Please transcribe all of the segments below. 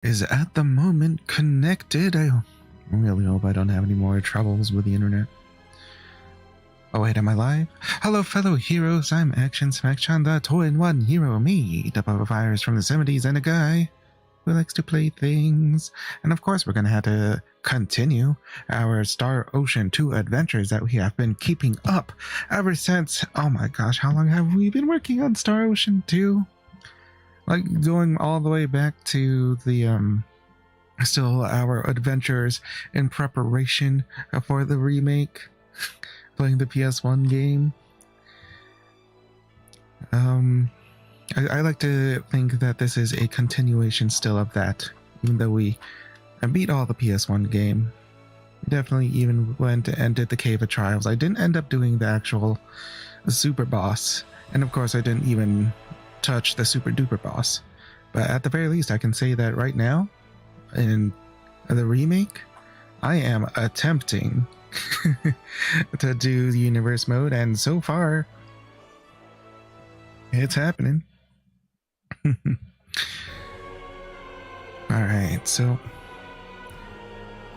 is at the moment connected. I really hope I don't have any more troubles with the internet. Oh wait, am I live? Hello fellow heroes, I'm Action Smacchan, the 2-in-1 hero, made up of a virus from the 70s and a guy who likes to play things. And of course we're gonna have to continue our Star Ocean 2 adventures that we have been keeping up ever since, oh my gosh, how long have we been working on Star Ocean 2? Like going all the way back to the still our adventures in preparation for the remake, playing the PS1 game. I like to think that this is a continuation still of that, even though we beat all the PS1 game. Definitely even went and did the Cave of Trials. I didn't end up doing the actual super boss, and of course I didn't even touch the super duper boss. But at the very least I can say that right now in the remake I am attempting to do the universe mode, and so far it's happening. Alright, so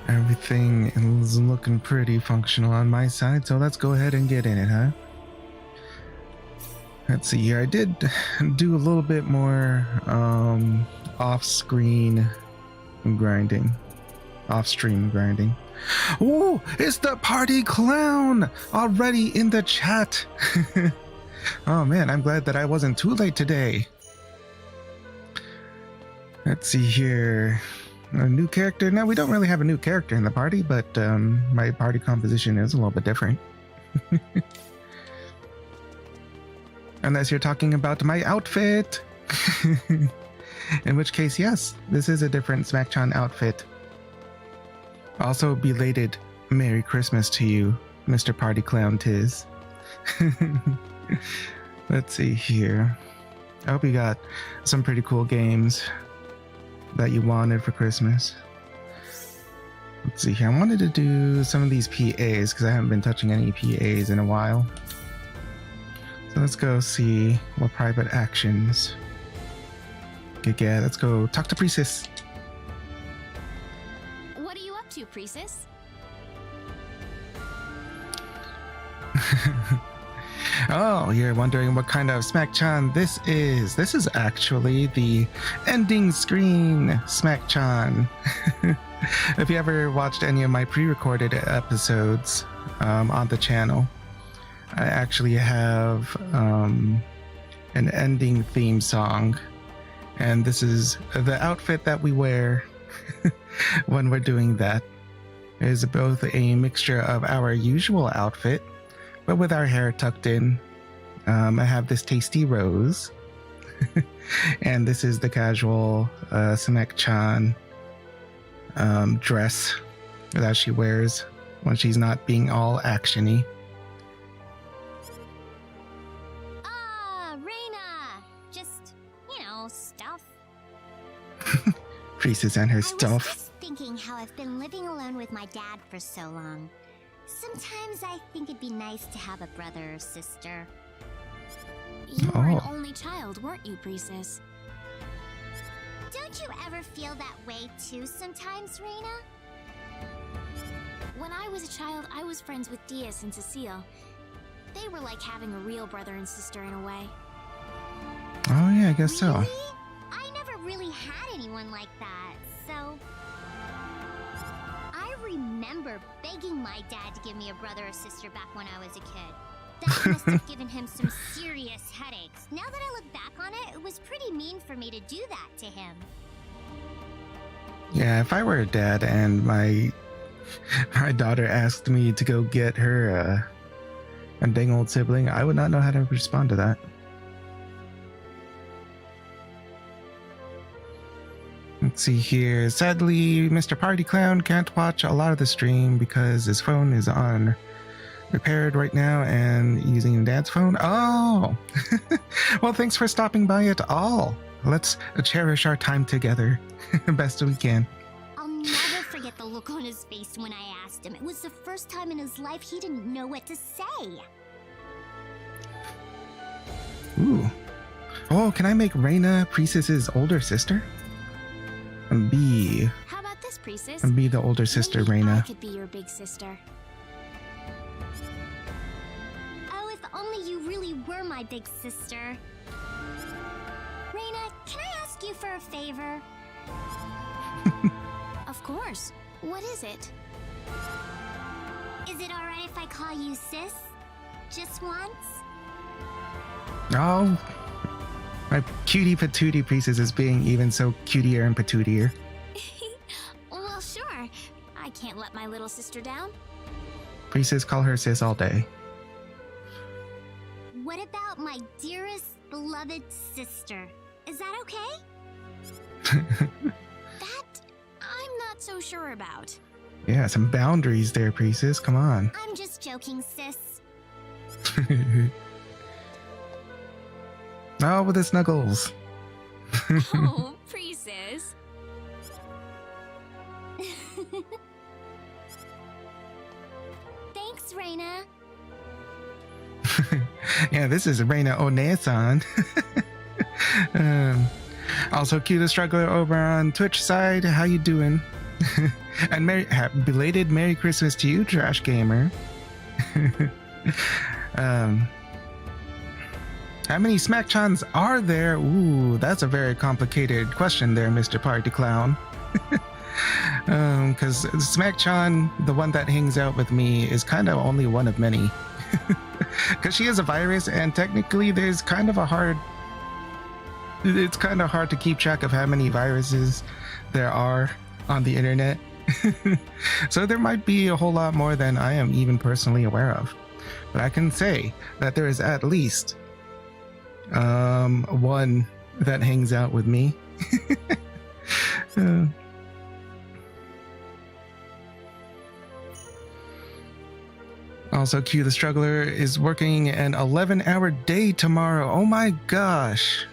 everything is looking pretty functional on my side, so let's go ahead and get in it, huh? Let's see here. I did do a little bit more off-screen grinding. Off-stream grinding. Oh, it's the party clown already in the chat. Oh man, I'm glad that I wasn't too late today. Let's see here. A new character. No, we don't really have a new character in the party, but my party composition is a little bit different. Unless you're talking about my outfit. In which case, yes, this is a different Smacchan outfit. Also, belated Merry Christmas to you, Mr. Party Clown Tiz. Let's see here. I hope you got some pretty cool games that you wanted for Christmas. Let's see here. I wanted to do some of these PAs because I haven't been touching any PAs in a while. So let's go see what private actions. Yeah, let's go talk to Priestess. What are you up to, Priestess? Oh, you're wondering what kind of Smacchan this is. This is actually the ending screen Smacchan. If you ever watched any of my pre-recorded episodes on the channel, I actually have an ending theme song, and this is the outfit that we wear when we're doing that. It is both a mixture of our usual outfit, but with our hair tucked in. I have this tasty rose, and this is the casual Smacchan dress that she wears when she's not being all actiony. Rena! Just, stuff. Priestess and her stuff. I was just thinking how I've been living alone with my dad for so long. Sometimes I think it'd be nice to have a brother or sister. You were an only child, weren't you, Priestess? Don't you ever feel that way too sometimes, Rena? When I was a child, I was friends with Diaz and Cecile. They were like having a real brother and sister in a way. Oh yeah, I guess Really? so. I never really had anyone like that, so... I remember begging my dad to give me a brother or sister back when I was a kid. That must have given him some serious headaches. Now that I look back on it, it was pretty mean for me to do that to him. Yeah, if I were a dad and my daughter asked me to go get her a dang old sibling, I would not know how to respond to that. Let's see here. Sadly, Mr. Party Clown can't watch a lot of the stream because his phone is on repaired right now and using Dad's phone. Oh! Well, thanks for stopping by at all. Let's cherish our time together best we can. I'll never forget the look on his face when I asked him. It was the first time in his life he didn't know what to say. Ooh. Oh, can I make Rena Priestess's older sister? Be How about this, priestess? be the older sister, Maybe I Rena. could be your big sister. Oh, if only you really were my big sister. Rena, can I ask you for a favor? Of course. What is it? Is it alright if I call you sis? Just once? Oh, my cutie patootie priestess is being even so cutier and patootier. Well, sure. I can't let my little sister down. Priestess, call her sis all day. What about my dearest, beloved sister? Is that okay? That I'm not so sure about. Yeah, some boundaries there, priestess. Come on. I'm just joking, sis. Oh, with the snuggles. Oh, priestess. Thanks, Rena. Yeah, this is Rena One-san. Also, cue the struggler over on Twitch side. How you doing? And belated Merry Christmas to you, Trash Gamer. How many Smacchan's are there? Ooh, that's a very complicated question there, Mr. Party Clown. Because Smacchan, the one that hangs out with me, is kind of only one of many. Because she is a virus, and technically there's kind of a hard... It's kind of hard to keep track of how many viruses there are on the internet. So there might be a whole lot more than I am even personally aware of. But I can say that there is at least one that hangs out with me. Also, Q the Struggler is working an 11-hour day tomorrow. Oh my gosh.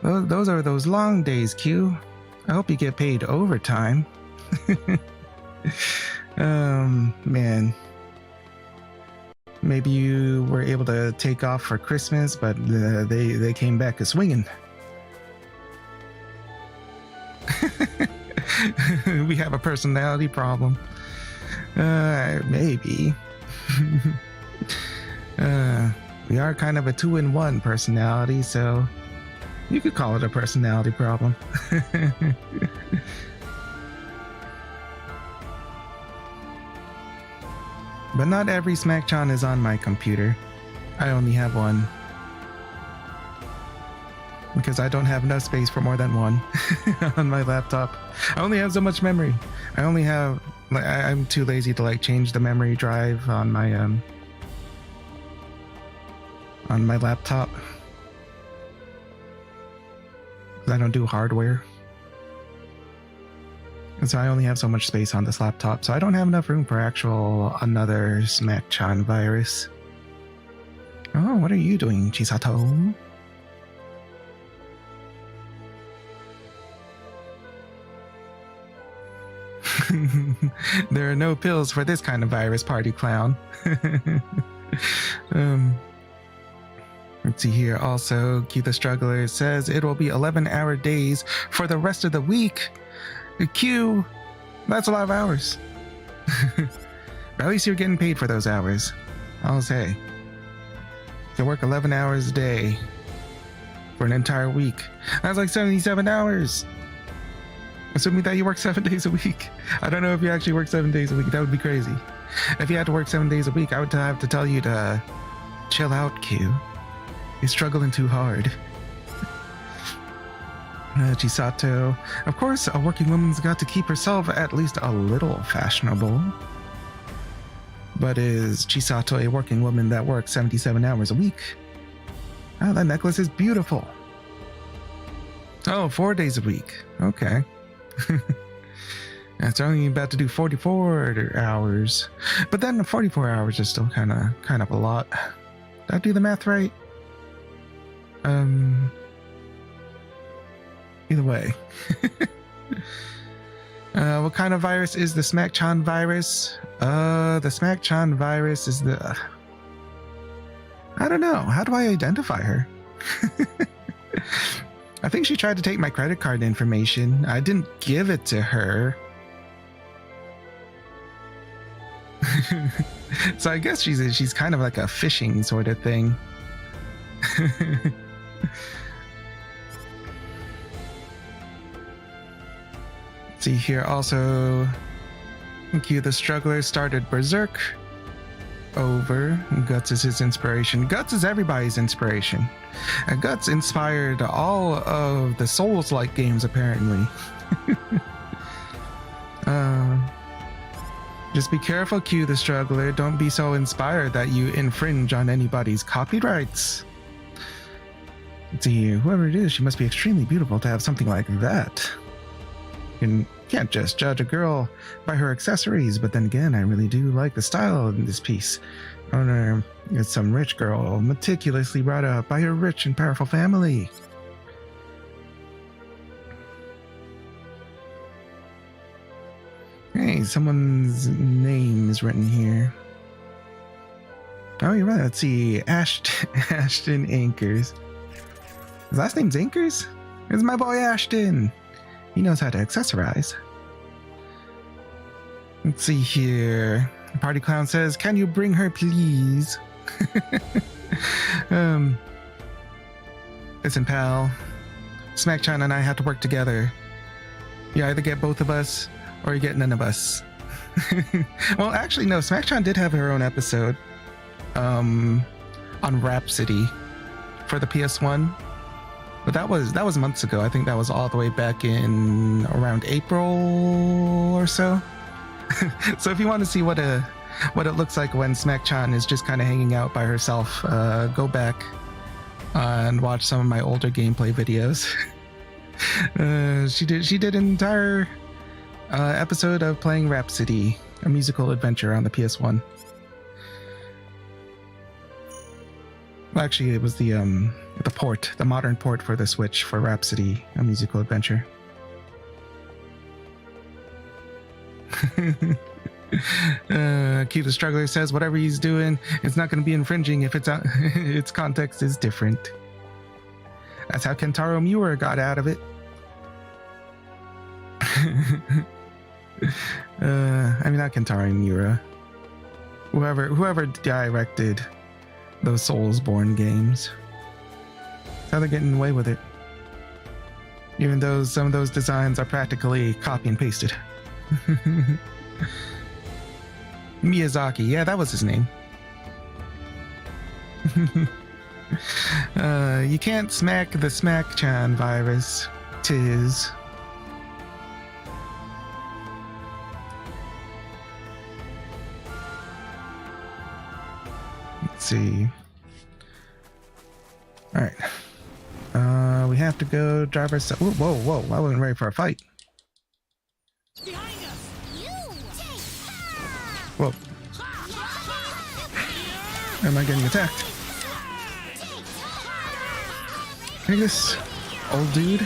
Those are those long days, Q. I hope you get paid overtime. Man. Maybe you were able to take off for Christmas, but they came back a swinging. We have a personality problem. Maybe. We are kind of a 2-in-1 personality, so you could call it a personality problem. But not every Smacchan is on my computer. I only have one. Because I don't have enough space for more than one on my laptop. I only have so much memory. I only have... I'm too lazy to change the memory drive on my laptop. I don't do hardware. And so I only have so much space on this laptop, so I don't have enough room for another Smacchan virus. Oh, what are you doing, Chisato? There are no pills for this kind of virus, Party Clown. Let's see here. Also, Keith the Struggler says it will be 11-hour days for the rest of the week. Q, that's a lot of hours. But at least you're getting paid for those hours. I'll say. You work 11 hours a day for an entire week. That's like 77 hours. Assuming that you work 7 days a week. I don't know if you actually work 7 days a week. That would be crazy. If you had to work 7 days a week, I would have to tell you to chill out, Q. You're struggling too hard. Chisato. Of course, a working woman's got to keep herself at least a little fashionable. But is Chisato a working woman that works 77 hours a week? Oh, that necklace is beautiful. Oh, 4 days a week. Okay. It's only about to do 44 hours. But then 44 hours is still kind of a lot. Did I do the math right? Either way. What kind of virus is the Smacchan virus? The Smacchan virus is the... I don't know. How do I identify her? I think she tried to take my credit card information. I didn't give it to her. So I guess she's kind of like a phishing sort of thing. See here also, Q the Struggler started Berserk over. Guts is his inspiration. Guts is everybody's inspiration. And Guts inspired all of the Souls-like games apparently. Just be careful, Q the Struggler. Don't be so inspired that you infringe on anybody's copyrights. Let's see, whoever it is, she must be extremely beautiful to have something like that. You can't just judge a girl by her accessories, but then again, I really do like the style in this piece. Owner is some rich girl, meticulously brought up by her rich and powerful family. Hey, someone's name is written here. Oh, you're right. Let's see. Ashton Anchors. His last name's Anchors? It's my boy Ashton. He knows how to accessorize. Let's see here. Party Clown says, can you bring her, please? Listen, pal. Smacchan and I have to work together. You either get both of us, or you get none of us. Well, actually, no. Smacchan did have her own episode on Rhapsody for the PS1, but that was months ago. I think that was all the way back in around April or so. So if you want to see what it looks like when Smacchan is just kind of hanging out by herself, go back and watch some of my older gameplay videos. She did an entire episode of playing Rhapsody, a musical adventure on the PS1. Well, actually, it was the modern port for the Switch for Rhapsody, a musical adventure. Keep the Struggler says whatever he's doing, it's not going to be infringing if its context is different. That's how Kentaro Miura got out of it. I mean, not Kentaro Miura. Whoever directed those Soulsborne games. That's how they're getting away with it. Even though some of those designs are practically copy and pasted. Miyazaki, yeah, that was his name. You can't smack the Smacchan virus. 'Tis. Let's see. All right. We have to go drive ourselves. Whoa! I wasn't ready for a fight. Whoa! Am I getting attacked? Take this, old dude.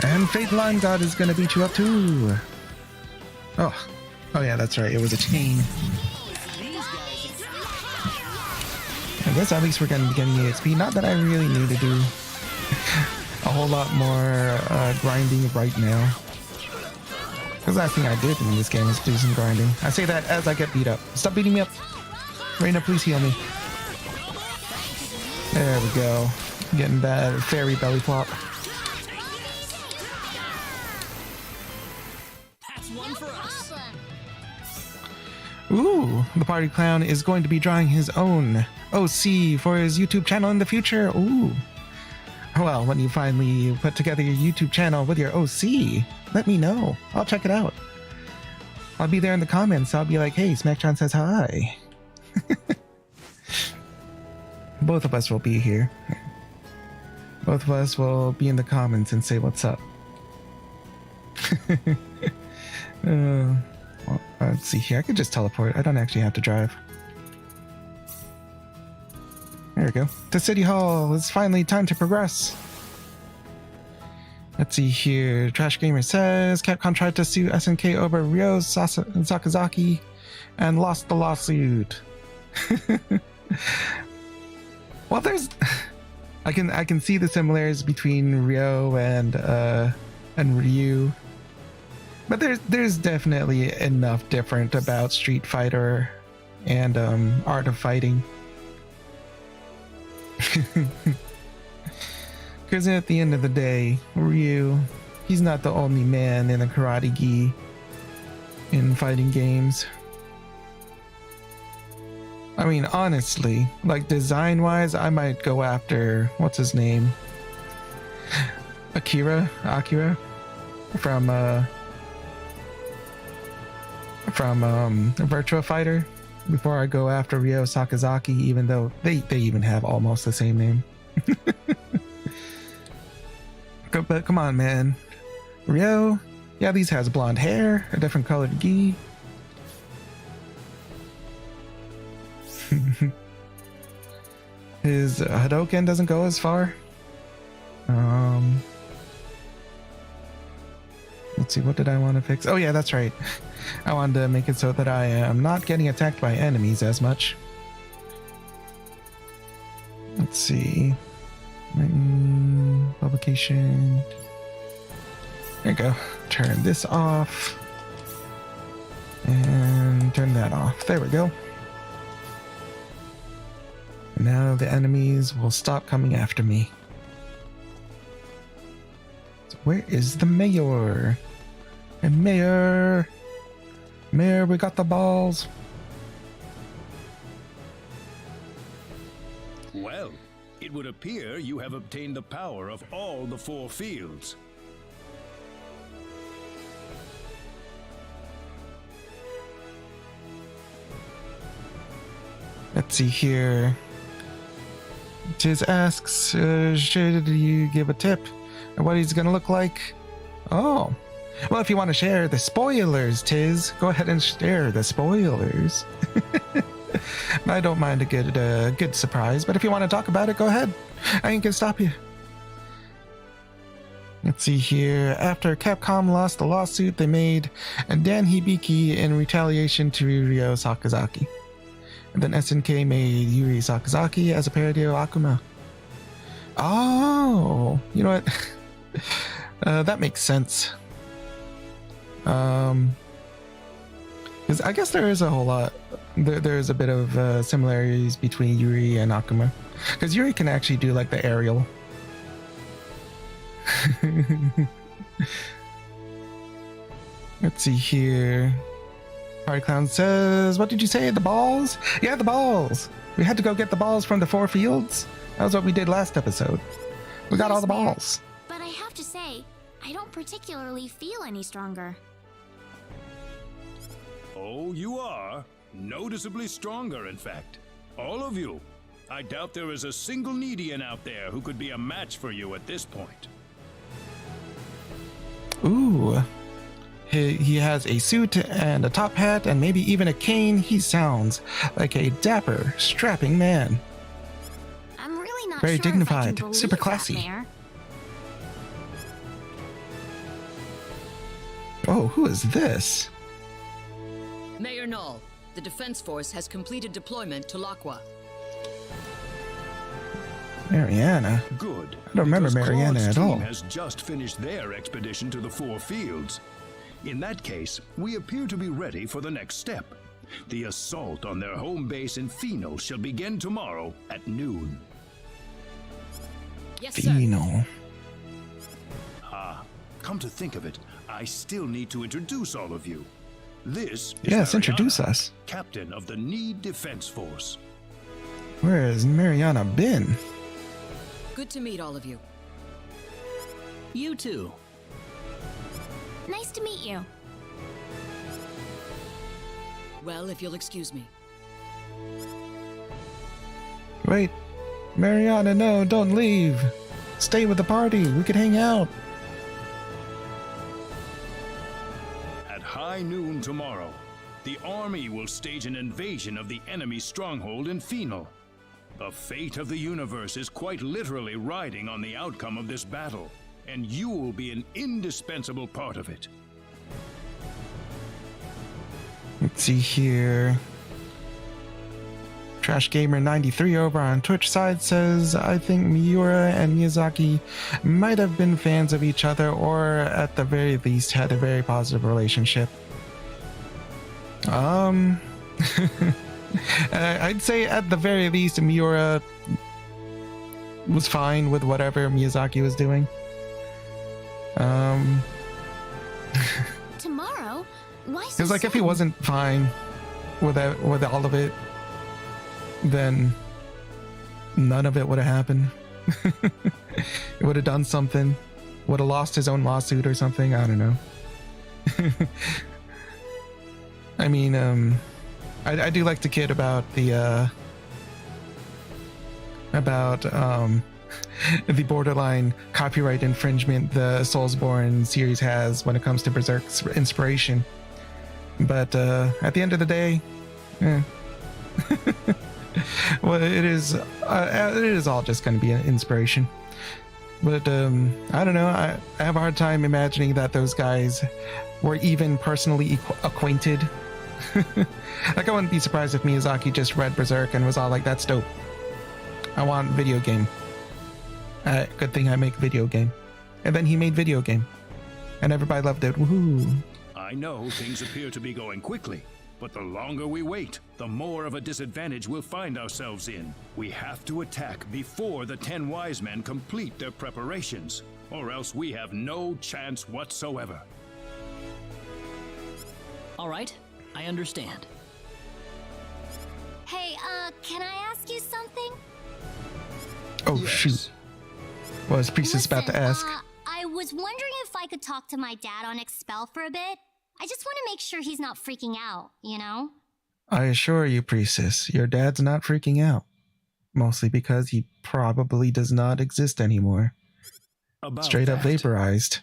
And Fate Line God is gonna beat you up too. Oh yeah, that's right. It was a chain. I guess at least we're gonna be getting EXP. Not that I really need to do a whole lot more grinding right now. Because the last thing I did in this game was do some grinding. I say that as I get beat up. Stop beating me up. Rena, please heal me. There we go. Getting that fairy belly flop. That's one for us. Ooh, the party clown is going to be drawing his own OC for his YouTube channel in the future. Ooh. Well, when you finally put together your YouTube channel with your OC, let me know. I'll check it out. I'll be there in the comments. I'll be like, hey, Smacchan says hi. Both of us will be here. Both of us will be in the comments and say what's up. Well, let's see here. I could just teleport. I don't actually have to drive. There we go. To City Hall. It's finally time to progress. Let's see here. Trash Gamer says Capcom tried to sue SNK over Ryo Sakazaki and lost the lawsuit. Well, I can see the similarities between Ryo and Ryu, but there's definitely enough different about Street Fighter and Art of Fighting. Because at the end of the day, Ryu, he's not the only man in a karate gi in fighting games. I mean, honestly, like design-wise, I might go after, what's his name? Akira from Virtua Fighter before I go after Ryo Sakazaki, even though they even have almost the same name. But come on, man. Ryo, yeah, these has blonde hair, a different colored gi. His Hadouken doesn't go as far. Let's see, what did I want to fix? Oh yeah, that's right. I wanted to make it so that I am not getting attacked by enemies as much. Let's see. Publication. There you go. Turn this off. And turn that off. There we go. Now the enemies will stop coming after me. So where is the mayor? And mayor, we got the balls. Well, it would appear you have obtained the power of all the 4 fields. Let's see here. Tiz asks, should you give a tip and what he's gonna look like? Oh, well, if you want to share the spoilers, Tiz, go ahead and share the spoilers. I don't mind a good surprise, but if you want to talk about it, go ahead. I ain't gonna stop you. Let's see here. After Capcom lost the lawsuit they made and Dan Hibiki in retaliation to Ryo Sakazaki. And then SNK made Yuri Sakazaki as a parody of Akuma. Oh, you know what? That makes sense. Because I guess there is a whole lot. There's a bit of similarities between Yuri and Akuma. Because Yuri can actually do like the aerial. Let's see here. Party Clown says, what did you say? The balls? Yeah, the balls. We had to go get the balls from the 4 fields. That was what we did last episode. We got all the balls. But I have to say, I don't particularly feel any stronger. Oh, you are. Noticeably stronger, in fact. All of you. I doubt there is a single Needian out there who could be a match for you at this point. Ooh. He has a suit and a top hat and maybe even a cane. He sounds like a dapper, strapping man. I'm really not Very sure dignified, if I can believe super that, classy. Mayor. Oh, who is this? Mayor Null, the Defense Force has completed deployment to Laqua. Mariana. Good. I don't remember because Mariana Claude's at all. team has just finished their expedition to the 4 fields. In that case, we appear to be ready for the next step. The assault on their home base in Pheno shall begin tomorrow at noon. Yes, sir. Pheno. Come to think of it, I still need to introduce all of you. This is Yes, introduce Mariana, us. Captain of the Need Defense Force. Where has Mariana been? Good to meet all of you. You too. Nice to meet you. Well, if you'll excuse me. Wait, Mariana, no, don't leave. Stay with the party. We could hang out. At high noon tomorrow, the army will stage an invasion of the enemy stronghold in Pheno. The fate of the universe is quite literally riding on the outcome of this battle. and you'll be an indispensable part of it. Let's see here. Trash Gamer 93 over on Twitch side says, I think Miura and Miyazaki might have been fans of each other, or at the very least had a very positive relationship. I'd say at the very least Miura was fine with whatever Miyazaki was doing. Tomorrow? Why so It was like if he soon? wasn't fine with all of it, then none of it would have happened. It would have done something. Would have lost his own lawsuit or something. I don't know. I mean, I do like to kid about the the borderline copyright infringement the Soulsborne series has when it comes to Berserk's inspiration. But at the end of the day, well, it is all just going to be an inspiration. But I don't know. I have a hard time imagining that those guys were even personally acquainted. Like, I wouldn't be surprised if Miyazaki just read Berserk and was all like, "That's dope. I want video game. Good thing I make video game." And then he made video game, and everybody loved it. Woohoo! I know things appear to be going quickly, but the longer we wait, the more of a disadvantage we'll find ourselves in. We have to attack before the 10 wise men complete their preparations, or else we have no chance whatsoever. All right, I understand. Hey, can I ask you something? Oh Yes. shoot! What was Priestess about to Listen, ask? I was wondering if I could talk to my dad on Expel for a bit. I just want to make sure he's not freaking out, you know? I assure you, Priestess, your dad's not freaking out. Mostly because he probably does not exist anymore. About Straight up that, vaporized.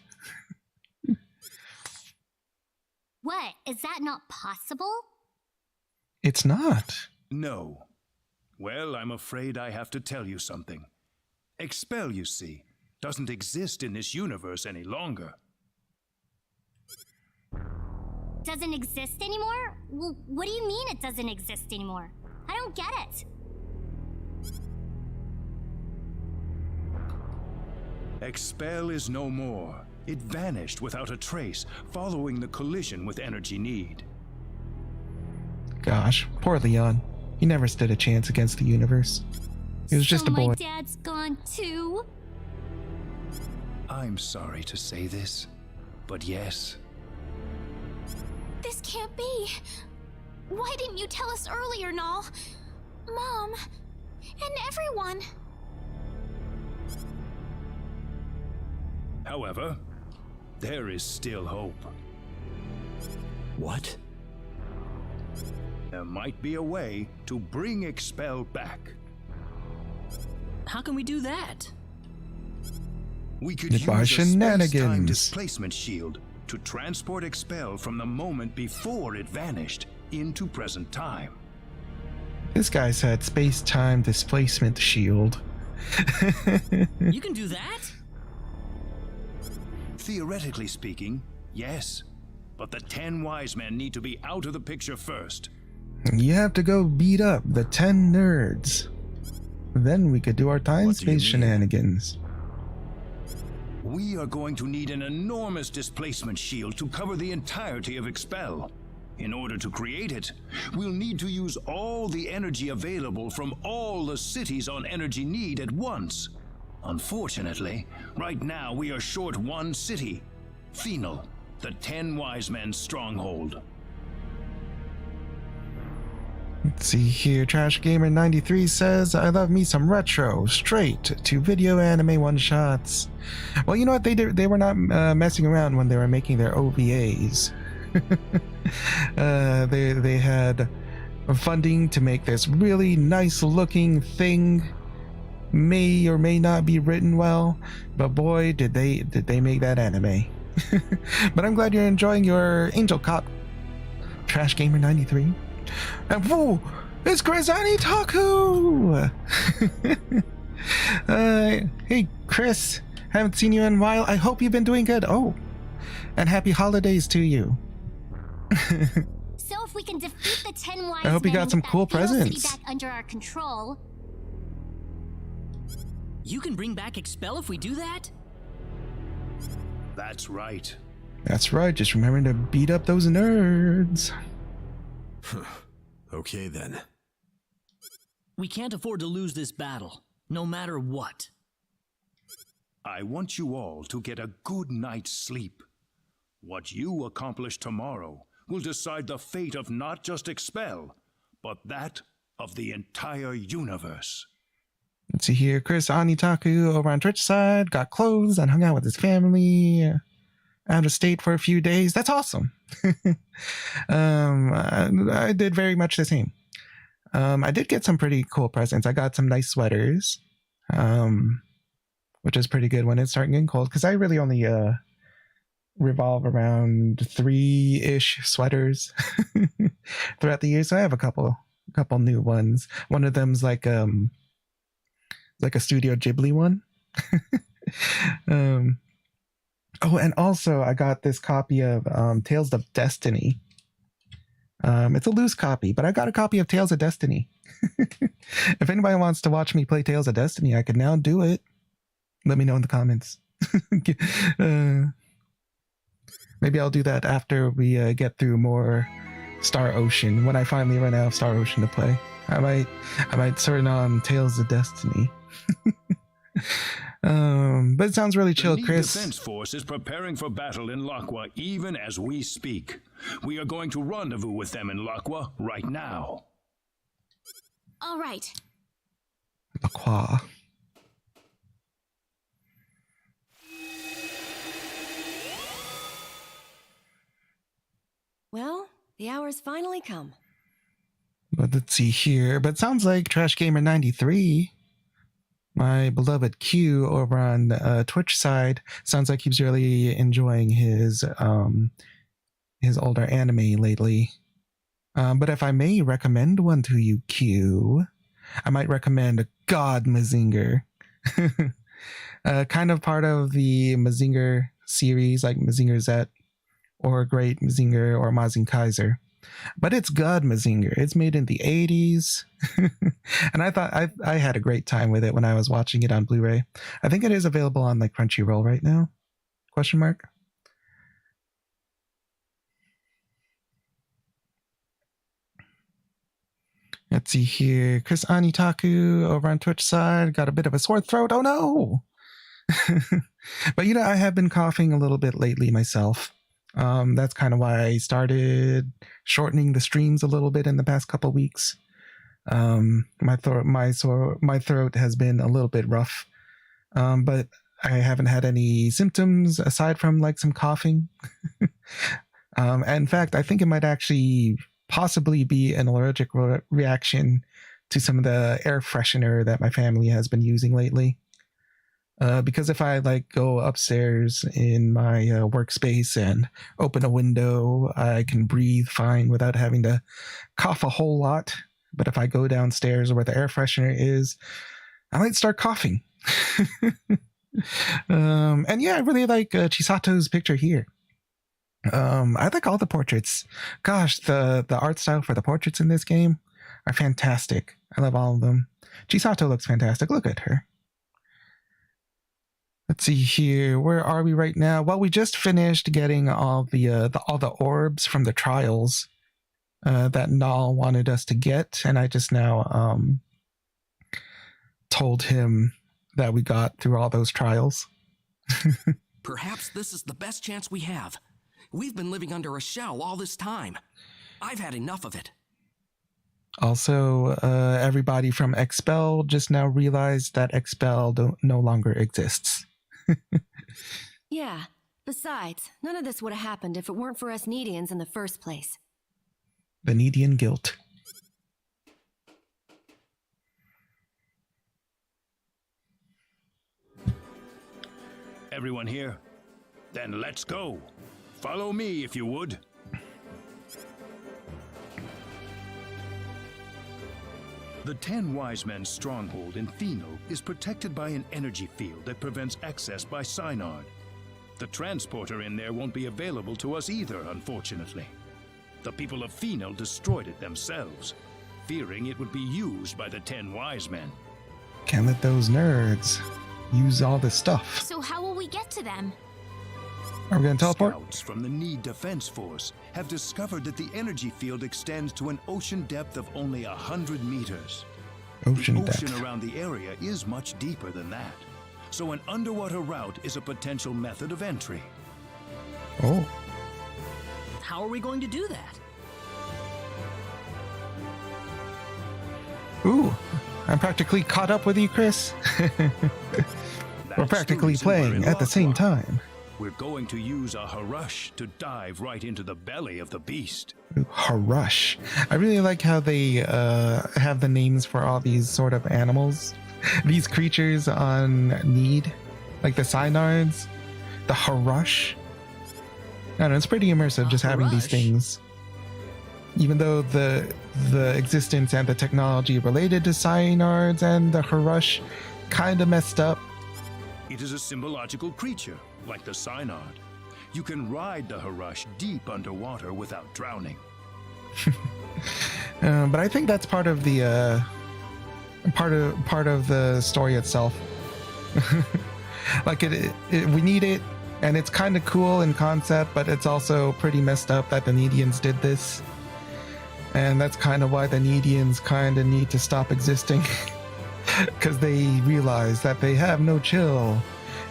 What? Is that not possible? It's not. No. Well, I'm afraid I have to tell you something. Expel, you see, doesn't exist in this universe any longer. Doesn't exist anymore? Well, what do you mean it doesn't exist anymore? I don't get it. Expel is no more. It vanished without a trace, following the collision with Energy Need. Gosh, poor Leon. He never stood a chance against the universe. He was just So a boy. my dad's gone too? I'm sorry to say this, but yes. This can't be. Why didn't you tell us earlier, Null? Mom, and everyone. However, there is still hope. What? There might be a way to bring Expel back. How can we do that? We could By use a space-time shenanigans. displacement shield to transport Expel from the moment before it vanished into present time. This guy said space-time displacement shield. You can do that? Theoretically speaking, yes. But the 10 wise men need to be out of the picture first. You have to go beat up the 10 nerds. Then we could do our time What do you space mean? shenanigans. We are going to need an enormous displacement shield to cover the entirety of Expel. In order to create it, we'll need to use all the energy available from all the cities on Energy Need at once. Unfortunately, right now we are short one city, Phenol, the 10 wise men's stronghold. Let's see here. Trash Gamer 93 says, I love me some retro, straight to video anime one-shots. Well, you know what? They were not messing around when they were making their OVAs. They had funding to make this really nice looking thing. May or may not be written well, but boy, did they make that anime. But I'm glad you're enjoying your Angel Cop, Trash Gamer 93. And whoa, it's Grazani Taku! Hey, Chris, Haven't seen you in a while. I hope you've been doing good. Oh, and happy holidays to you. So if we can defeat the 10 wise I hope you men got and some get cool that feudal presents. city back under our control. You can bring back Expel if we do that? That's right. That's right. Just remembering to beat up those nerds. Okay then. We can't afford to lose this battle, no matter what. I want you all to get a good night's sleep. What you accomplish tomorrow will decide the fate of not just Expel, but that of the entire universe. Let's see here. Chris Anitaku over on Twitch side got clothes and hung out with his family. Out of state for a few days. That's awesome. I did very much the same. I did get some pretty cool presents. I got some nice sweaters, which is pretty good when it's starting getting cold, because I really only revolve around 3-ish sweaters throughout the year. So I have a couple new ones. One of them's like a Studio Ghibli one. Oh, and also I got this copy of Tales of Destiny. It's a loose copy, but I got a copy of Tales of Destiny. If anybody wants to watch me play Tales of Destiny, I could now do it. Let me know in the comments. Maybe I'll do that after we get through more Star Ocean. When I finally run out of Star Ocean to play, I might turn on Tales of Destiny. But it sounds really chill, The Chris. Defense Force is preparing for battle in Laqua even as we speak. We are going to rendezvous with them in Laqua right now. All right. Aqua. Well, the hour's finally come. But let's see here. But it sounds like Trash Gamer 93, my beloved Q over on the Twitch side, sounds like he's really enjoying his older anime lately. But if I may recommend one to you, Q, I might recommend God Mazinger. Kind of part of the Mazinger series, like Mazinger Z or Great Mazinger or Mazing Kaiser. But it's God Mazinger. It's made in the 80s. And I thought I had a great time with it when I was watching it on Blu-ray. I think it is available on like Crunchyroll right now? Question mark. Let's see here. Chris Anitaku over on Twitch side got a bit of a sore throat. Oh no! But you know, I have been coughing a little bit lately myself. That's kind of why I started shortening the streams a little bit in the past couple weeks. My throat has been a little bit rough, but I haven't had any symptoms aside from like some coughing. And in fact, I think it might actually possibly be an allergic reaction to some of the air freshener that my family has been using lately. Because if I like go upstairs in my workspace and open a window, I can breathe fine without having to cough a whole lot. But if I go downstairs where the air freshener is, I might start coughing. And yeah, I really like Chisato's picture here. I like all the portraits. Gosh, the art style for the portraits in this game are fantastic. I love all of them. Chisato looks fantastic. Look at her. Let's see here. Where are we right now? Well, we just finished getting all the orbs from the trials that Nal wanted us to get, and I just now told him that we got through all those trials. Perhaps this is the best chance we have. We've been living under a shell all this time. I've had enough of it. Also, everybody from Expel just now realized that Expel no longer exists. Yeah. Besides, none of this would have happened if it weren't for us Nedians in the first place. The Nedian guilt. Everyone here? Then let's go. Follow me if you would. The 10 Wise Men's stronghold in Phenol is protected by an energy field that prevents access by Synard. The transporter in there won't be available to us either, unfortunately. The people of Phenol destroyed it themselves, fearing it would be used by the 10 Wise Men. Can't let those nerds use all this stuff. So how will we get to them? Are we gonna teleport? Scouts from the Need Defense Force have discovered that the energy field extends to an ocean depth of only 100 meters. Ocean The ocean depth. around the area is much deeper than that, so an underwater route is a potential method of entry. Oh. How are we going to do that? Ooh. I'm practically caught up with you, Chris. We're That's practically the reason we're playing in at the same Locklock. time. We're going to use a Harush to dive right into the belly of the beast. Ooh, Harush. I really like how they have the names for all these sort of animals. These creatures on Need, like the Synards, the Harush. I don't know, it's pretty immersive just having these Harush? things. Even though the existence and the technology related to Synards and the Harush kind of messed up. It is a symbological creature, like the Synard. You can ride the Harush deep underwater without drowning. But I think that's part of the part of the story itself. Like we need it, and it's kind of cool in concept, but it's also pretty messed up that the Needians did this, and that's kind of why the Needians kind of need to stop existing, because they realize that they have no chill,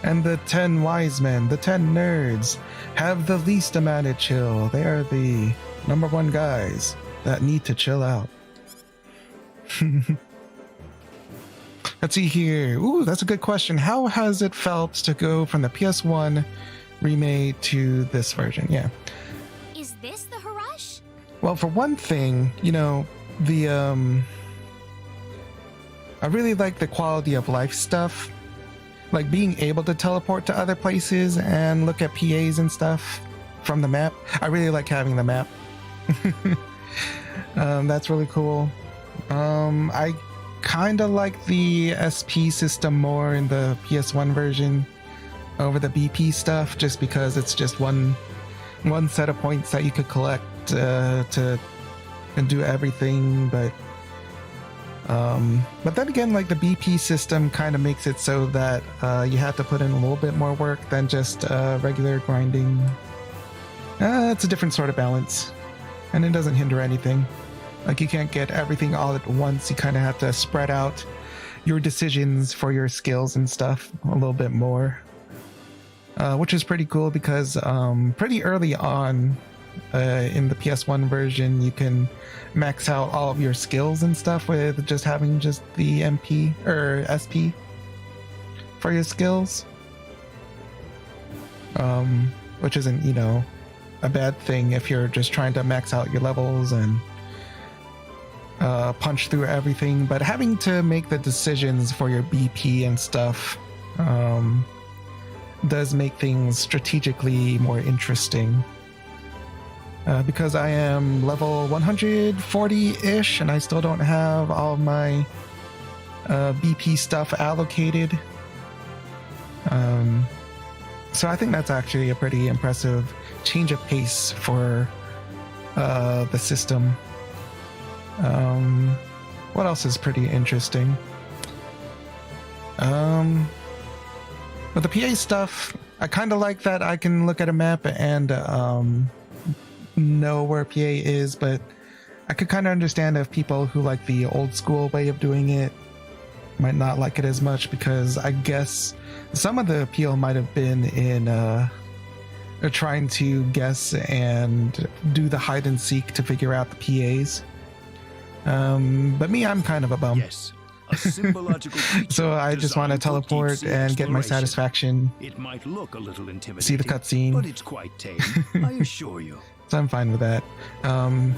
and the 10 wise men, the 10 nerds, have the least amount of chill. They are the number one guys that need to chill out. Let's see here. Ooh, that's a good question. How has it felt to go from the PS1 remake to this version? Yeah. Is this the Harush? Well, for one thing, you know, the I really like the quality of life stuff. Like being able to teleport to other places and look at PAs and stuff from the map. I really like having the map. That's really cool. I kind of like the SP system more in the PS1 version over the BP stuff, just because it's just one set of points that you could collect to and do everything. But then again, like the BP system kind of makes it so that you have to put in a little bit more work than just regular grinding. It's a different sort of balance, and it doesn't hinder anything. Like you can't get everything all at once. You kind of have to spread out your decisions for your skills and stuff a little bit more, which is pretty cool because pretty early on in the PS1 version, you can max out all of your skills and stuff with just having just the MP or SP for your skills, which isn't, you know, a bad thing if you're just trying to max out your levels and punch through everything. But having to make the decisions for your BP and stuff does make things strategically more interesting. Because I am level 140-ish and I still don't have all of my BP stuff allocated. So I think that's actually a pretty impressive change of pace for the system. What else is pretty interesting? With the PA stuff, I kind of like that I can look at a map and know where PA is, but I could kind of understand if people who like the old school way of doing it might not like it as much, because I guess some of the appeal might have been in trying to guess and do the hide and seek to figure out the PAs. But me, I'm kind of a bum. Yes, a symbological creature So I just want to designed for teleport deep-sea and get my exploration. satisfaction. It might look a little intimidating, See the cutscene. but it's quite tame, I assure you. So I'm fine with that. And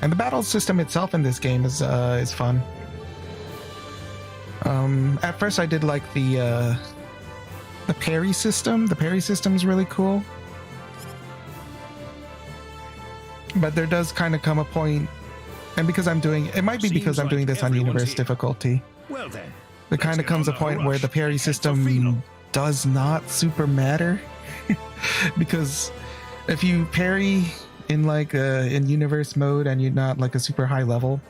the battle system itself in this game is fun. At first I did like the parry system. The parry system is really cool. But there does kind of come a point And because I'm doing, it might be because Seems I'm doing like this on everyone's universe here. difficulty. Well then, There kind of comes a point where the parry system does not super matter. Because if you parry in like in universe mode and you're not like a super high level,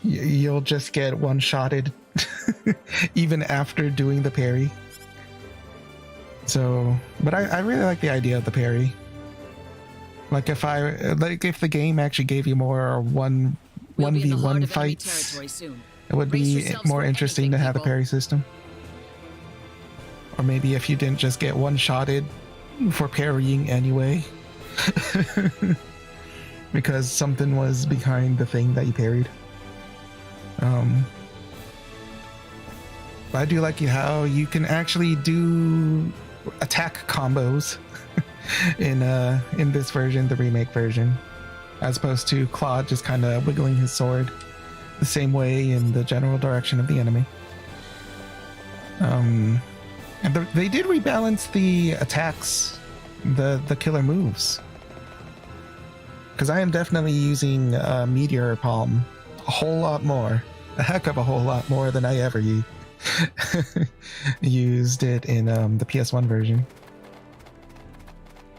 you'll just get one-shotted even after doing the parry. So, but I really like the idea of the parry. Like if the game actually gave you more We'll be in the heart 1v1 of enemy fights, territory soon. it would Brace be yourselves more for interesting anything, to have a people. parry system. Or maybe if you didn't just get one-shotted for parrying anyway. Because something was behind the thing that you parried. But I do like how you can actually do attack combos in this version, the remake version, as opposed to Claude just kind of wiggling his sword the same way in the general direction of the enemy. And they did rebalance the attacks, the killer moves, because I am definitely using Meteor Palm a whole lot more, a heck of a whole lot more than I ever used it in the PS1 version.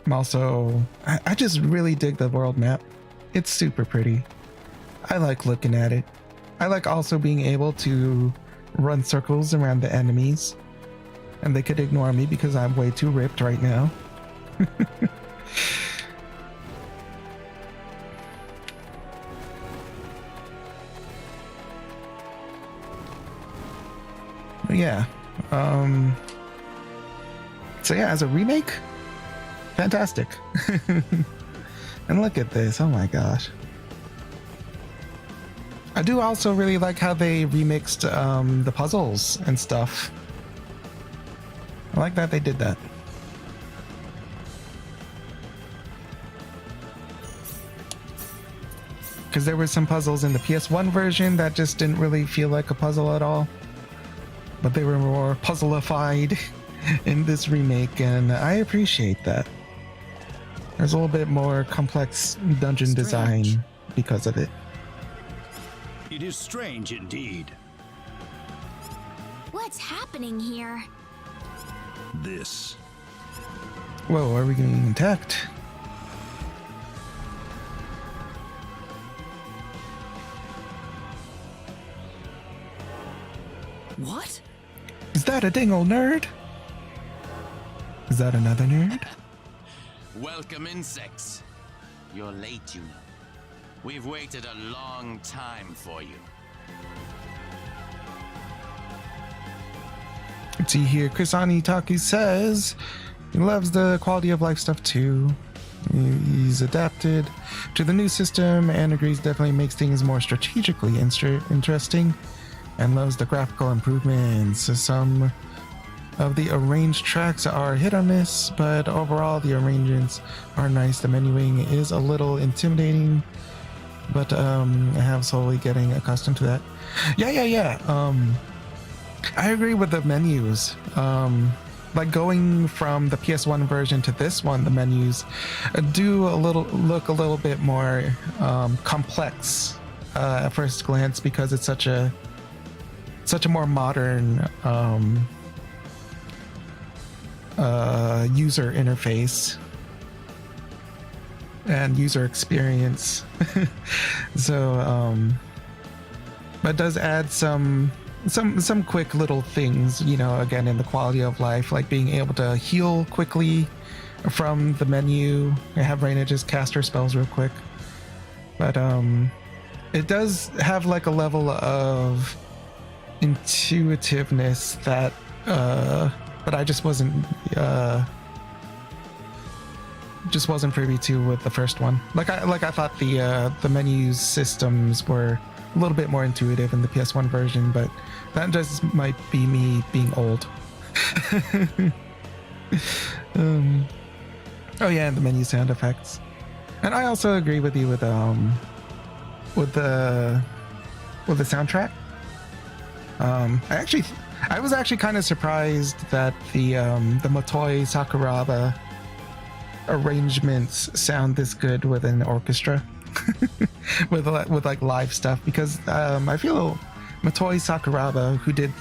I'm also, I just really dig the world map. It's super pretty. I like looking at it. I like also being able to run circles around the enemies, and they could ignore me because I'm way too ripped right now. But yeah. So yeah, as a remake, fantastic. And look at this. Oh my gosh. I do also really like how they remixed the puzzles and stuff. I like that they did that. Because there were some puzzles in the PS1 version that just didn't really feel like a puzzle at all. But they were more puzzleified in this remake, and I appreciate that. There's a little bit more complex dungeon design because of it. It is strange indeed. What's happening here? This. Whoa, are we getting attacked? What? Is that a dingle nerd? Is that another nerd? Welcome, insects. You're late, you know. We've waited a long time for you. Let's see here. Chris Anitaki says he loves the quality of life stuff too. He's adapted to the new system and agrees definitely makes things more strategically interesting, and loves the graphical improvements. So some of the arranged tracks are hit or miss, but overall the arrangements are nice. The menuing is a little intimidating, but I have slowly getting accustomed to that. Yeah. I agree with the menus. Like going from the PS1 version to this one, the menus do look a little bit more complex at first glance, because it's such a more modern user interface and user experience. So but it does add some quick little things, you know, again, in the quality of life, like being able to heal quickly from the menu and have Rena just cast her spells real quick. But it does have like a level of intuitiveness that but I just wasn't privy to with the first one. Like I thought the menu systems were a little bit more intuitive in the PS1 version, but that just might be me being old. Oh yeah, and the menu sound effects. And I also agree with you with the soundtrack. I was actually kind of surprised that the Motoi Sakuraba arrangements sound this good with an orchestra. with like live stuff, because I feel Motoi Sakuraba, who did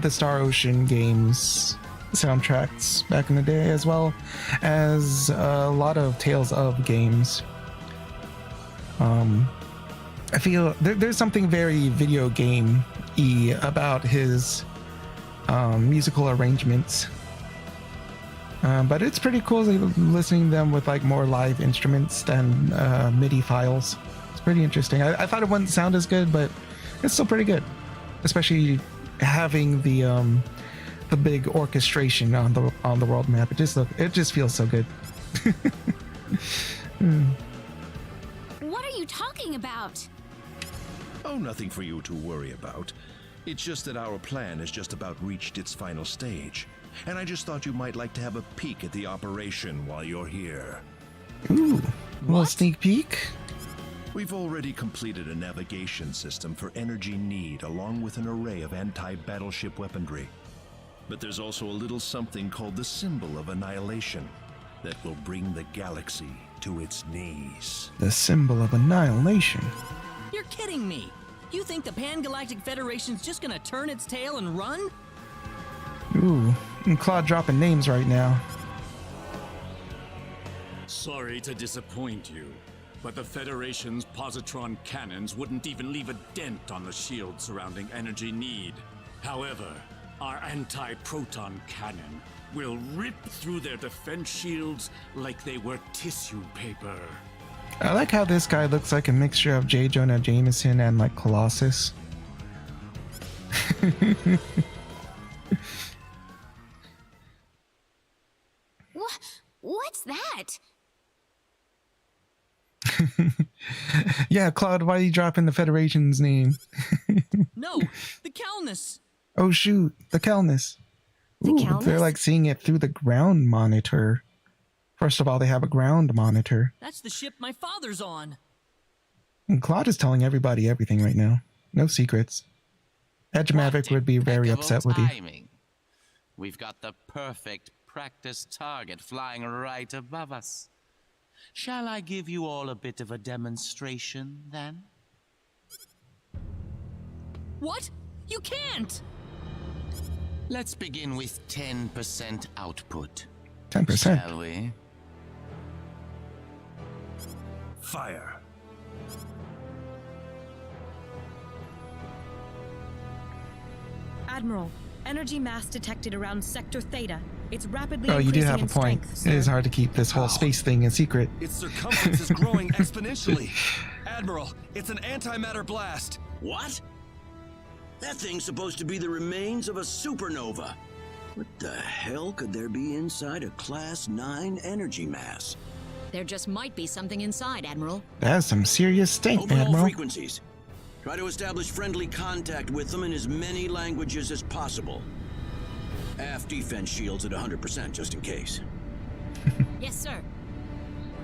the Star Ocean games soundtracks back in the day, as well as a lot of Tales of games. I feel there's something very video game-y about his musical arrangements. But it's pretty cool listening to them with like more live instruments than MIDI files. It's pretty interesting. I thought it wouldn't sound as good, but it's still pretty good, especially having the big orchestration on the world map. It just feels so good. What are you talking about? Oh, nothing for you to worry about. It's just that our plan has just about reached its final stage. And I just thought you might like to have a peek at the operation while you're here. Ooh, a little sneak peek. We've already completed a navigation system for energy need, along with an array of anti-battleship weaponry. But there's also a little something called the Symbol of Annihilation that will bring the galaxy to its knees. The Symbol of Annihilation. You're kidding me! You think the Pan-Galactic Federation's just gonna turn its tail and run? Ooh, and Claude dropping names right now. Sorry to disappoint you, but the Federation's positron cannons wouldn't even leave a dent on the shield surrounding energy need. However, our anti-proton cannon will rip through their defense shields like they were tissue paper. I like how this guy looks like a mixture of J. Jonah Jameson and like Colossus. What's that? Yeah, Claude, why are you dropping the Federation's name? No, the Calnus. Oh shoot, the Calnus. The Calnus? They're like seeing it through the ground monitor. First of all, they have a ground monitor. That's the ship my father's on. And Claude is telling everybody everything right now. No secrets. Edge Maverick would be very upset with you. We've got the perfect practice target flying right above us. Shall I give you all a bit of a demonstration, then? What? You can't! Let's begin with 10% output. 10%? Shall we? Fire. Admiral, energy mass detected around Sector Theta. It's rapidly Oh, you do increasing have a in point. strength, It is sir. hard to keep this whole space thing a secret. Its circumference is growing exponentially. Admiral, it's an antimatter blast. What? That thing's supposed to be the remains of a supernova. What the hell could there be inside a Class 9 energy mass? There just might be something inside, Admiral. That's some serious stink, Open all Admiral. frequencies. Try to establish friendly contact with them in as many languages as possible. Aft defense shields at 100%, just in case. Yes, sir.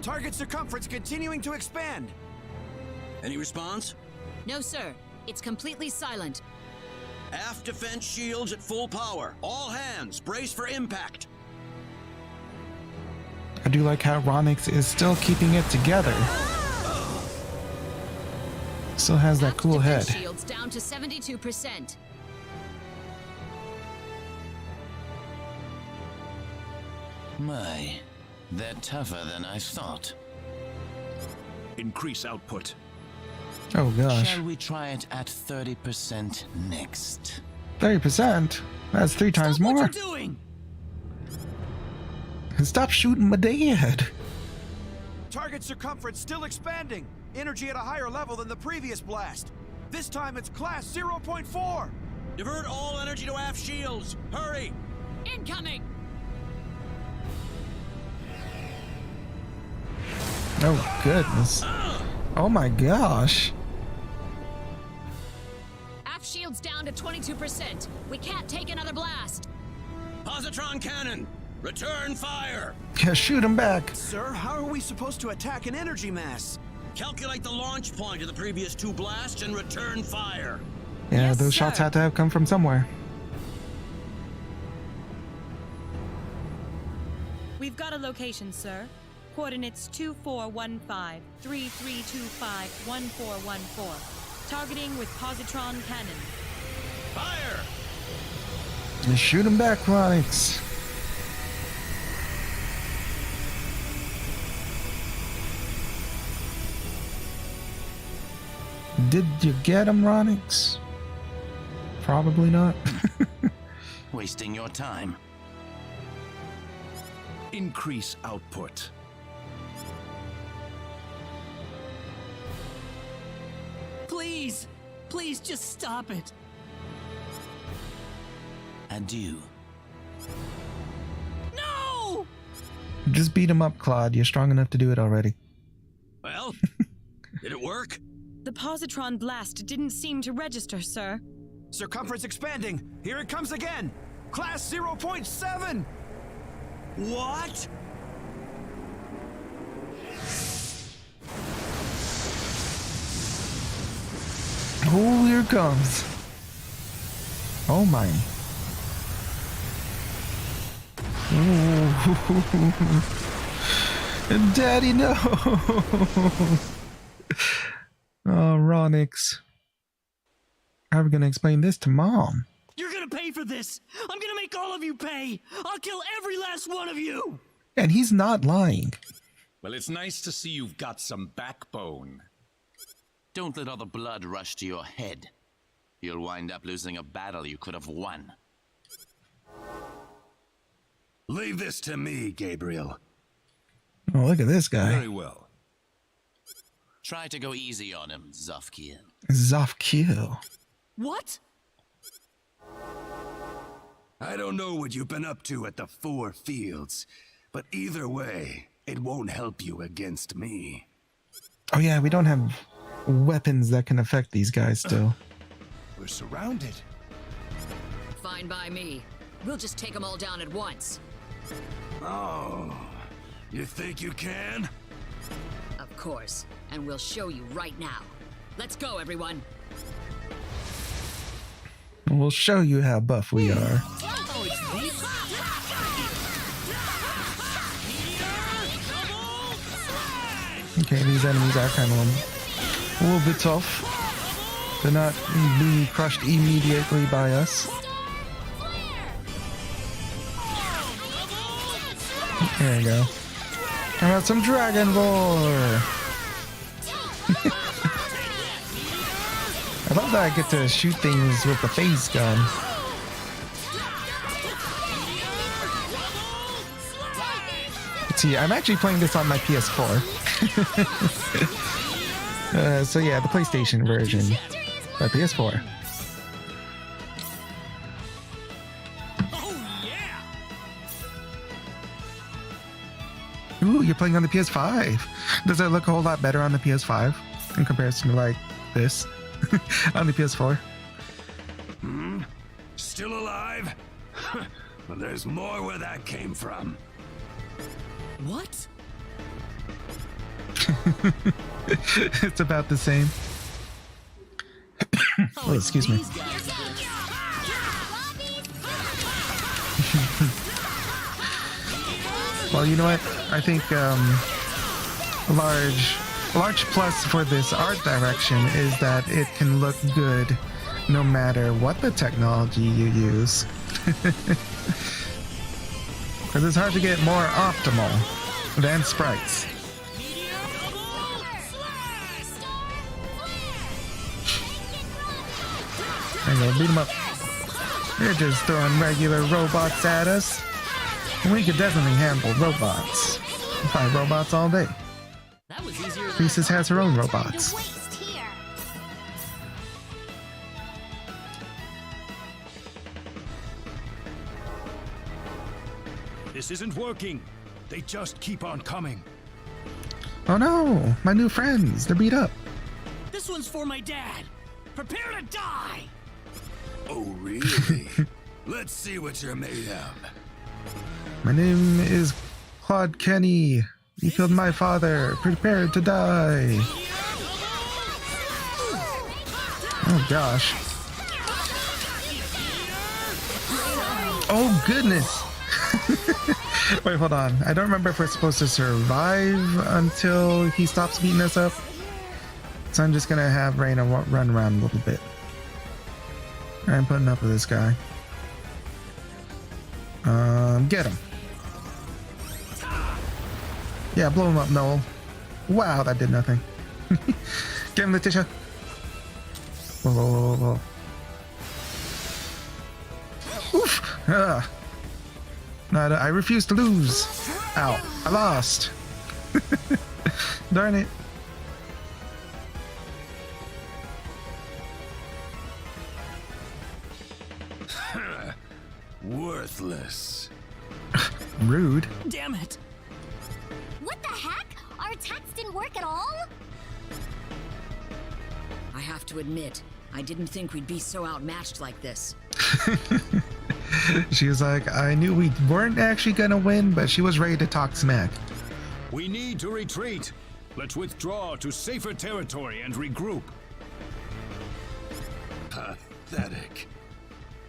Target circumference continuing to expand. Any response? No, sir. It's completely silent. Aft defense shields at full power. All hands, brace for impact. I do like how Ronix is still keeping it together. Still has that cool head. Defense shields down to 72%. My, they're tougher than I thought. Increase output. Oh gosh. Shall we try it at 30% next? 30%? That's 3 times Stop more. what you're doing! Stop shooting my dad. Target circumference still expanding. Energy at a higher level than the previous blast. This time it's Class 0.4. Divert all energy to aft shields. Hurry! Incoming! Oh goodness. Oh my gosh. Aft shields down to 22%. We can't take another blast. Positron cannon, return fire. Yeah, shoot him back. Sir, how are we supposed to attack an energy mass? Calculate the launch point of the previous 2 blasts and return fire. Yeah, Yes, those shots sir. had to have come from somewhere. We've got a location, sir. Coordinates 2415 3325 1414. Targeting with positron cannon. Fire! Just shoot him back, Ronix. Did you get him, Ronix? Probably not. Wasting your time. Increase output. Please! Please just stop it. Adieu. No! Just beat him up, Claude. You're strong enough to do it already. Well, did it work? The positron blast didn't seem to register, sir. Circumference expanding. Here it comes again. Class 0.7. What? Oh, here it comes. Oh my. Ooh. Daddy, no. Oh, Ronix. How are we gonna explain this to Mom? You're gonna pay for this! I'm gonna make all of you pay! I'll kill every last one of you! And he's not lying. Well, it's nice to see you've got some backbone. Don't let all the blood rush to your head. You'll wind up losing a battle you could have won. Leave this to me, Gabriel. Oh, look at this guy. Very well. Try to go easy on him, Zofkiel. Zofkiel. What? I don't know what you've been up to at the Four Fields, but either way, it won't help you against me. Oh yeah, we don't have weapons that can affect these guys still. We're surrounded. Fine by me. We'll just take them all down at once. Oh, you think you can? Of course. And we'll show you right now. Let's go, everyone. We'll show you how buff we are. Okay, these enemies are kind of a little bit tough. They're not being crushed immediately by us. There you go. How about some Dragon Roar? I love that I get to shoot things with the phase gun. Let's see, I'm actually playing this on my PS4. So yeah, the PlayStation version. But PS4. Ooh, you're playing on the PS5. Does it look a whole lot better on the PS5 in comparison to like this on the PS4? Still alive? Well, there's more where that came from. What? It's about the same. Oh, excuse me. Well, you know what? I think a large plus for this art direction is that it can look good no matter what the technology you use. Because it's hard to get more optimal than sprites. There you go, beat them up. They're just throwing regular robots at us. We could definitely handle robots. We'll find robots all day. That was easier. Priestess has her own robots. This isn't working. They just keep on coming. Oh no, my new friends, they're beat up. This one's for my dad. Prepare to die. Oh, really? Let's see what you're made of. My name is Claude Kenny. You killed my father. Prepare to die. Oh gosh. Oh goodness. Wait, hold on. I don't remember if we're supposed to survive until he stops beating us up. So I'm just gonna have Rena run around a little bit. I'm putting up with this guy. Get him. Yeah, blow him up, Noel. Wow, that did nothing. Get him, Letitia. Whoa, whoa, whoa, whoa. Oof! No, I refuse to lose. Ow, I lost. Darn it. Worthless. Rude. Damn it. What the heck? Our attacks didn't work at all? I have to admit, I didn't think we'd be so outmatched like this. She was like, I knew we weren't actually gonna win, but she was ready to talk smack. We need to retreat. Let's withdraw to safer territory and regroup. Pathetic.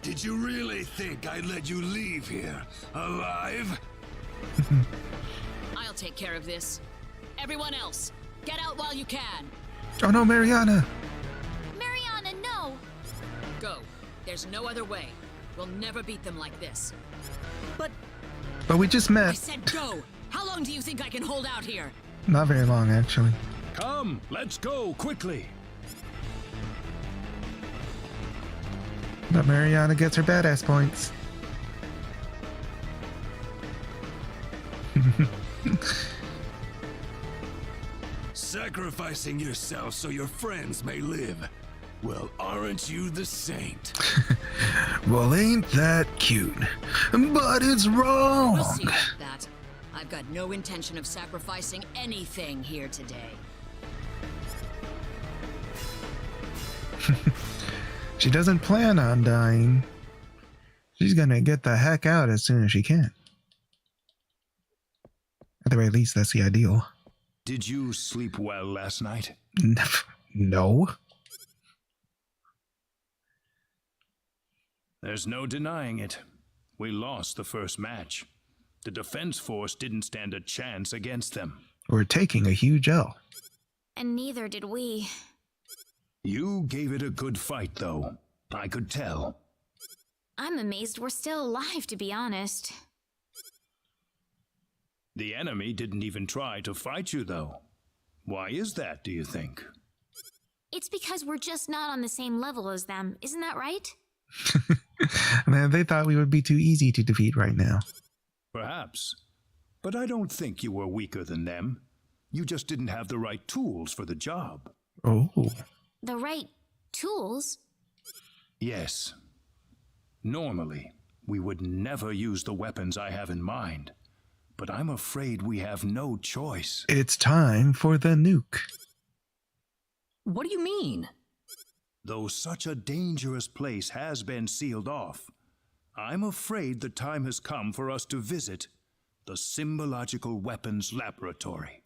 Did you really think I'd let you leave here alive? I'll take care of this. Everyone else, get out while you can. Oh no, Mariana! Mariana, no! Go. There's no other way. We'll never beat them like this. But we just I met. said go! How long do you think I can hold out here? Not very long, actually. Come, let's go quickly. But Mariana gets her badass points. Sacrificing yourself so your friends may live. Well, aren't you the saint? Well, ain't that cute? But it's wrong! We'll see about that. I've got no intention of sacrificing anything here today. She doesn't plan on dying. She's gonna get the heck out as soon as she can. At the very least, that's the ideal. Did you sleep well last night? No. There's no denying it. We lost the first match. The defense force didn't stand a chance against them. We're taking a huge L. And neither did we. You gave it a good fight, though. I could tell. I'm amazed we're still alive, to be honest. The enemy didn't even try to fight you, though. Why is that, do you think? It's because we're just not on the same level as them, isn't that right? Man, they thought we would be too easy to defeat right now. Perhaps. But I don't think you were weaker than them. You just didn't have the right tools for the job. Oh. The right tools? Yes. Normally, we would never use the weapons I have in mind. But I'm afraid we have no choice. It's time for the nuke. What do you mean? Though such a dangerous place has been sealed off, I'm afraid the time has come for us to visit the Symbological Weapons Laboratory.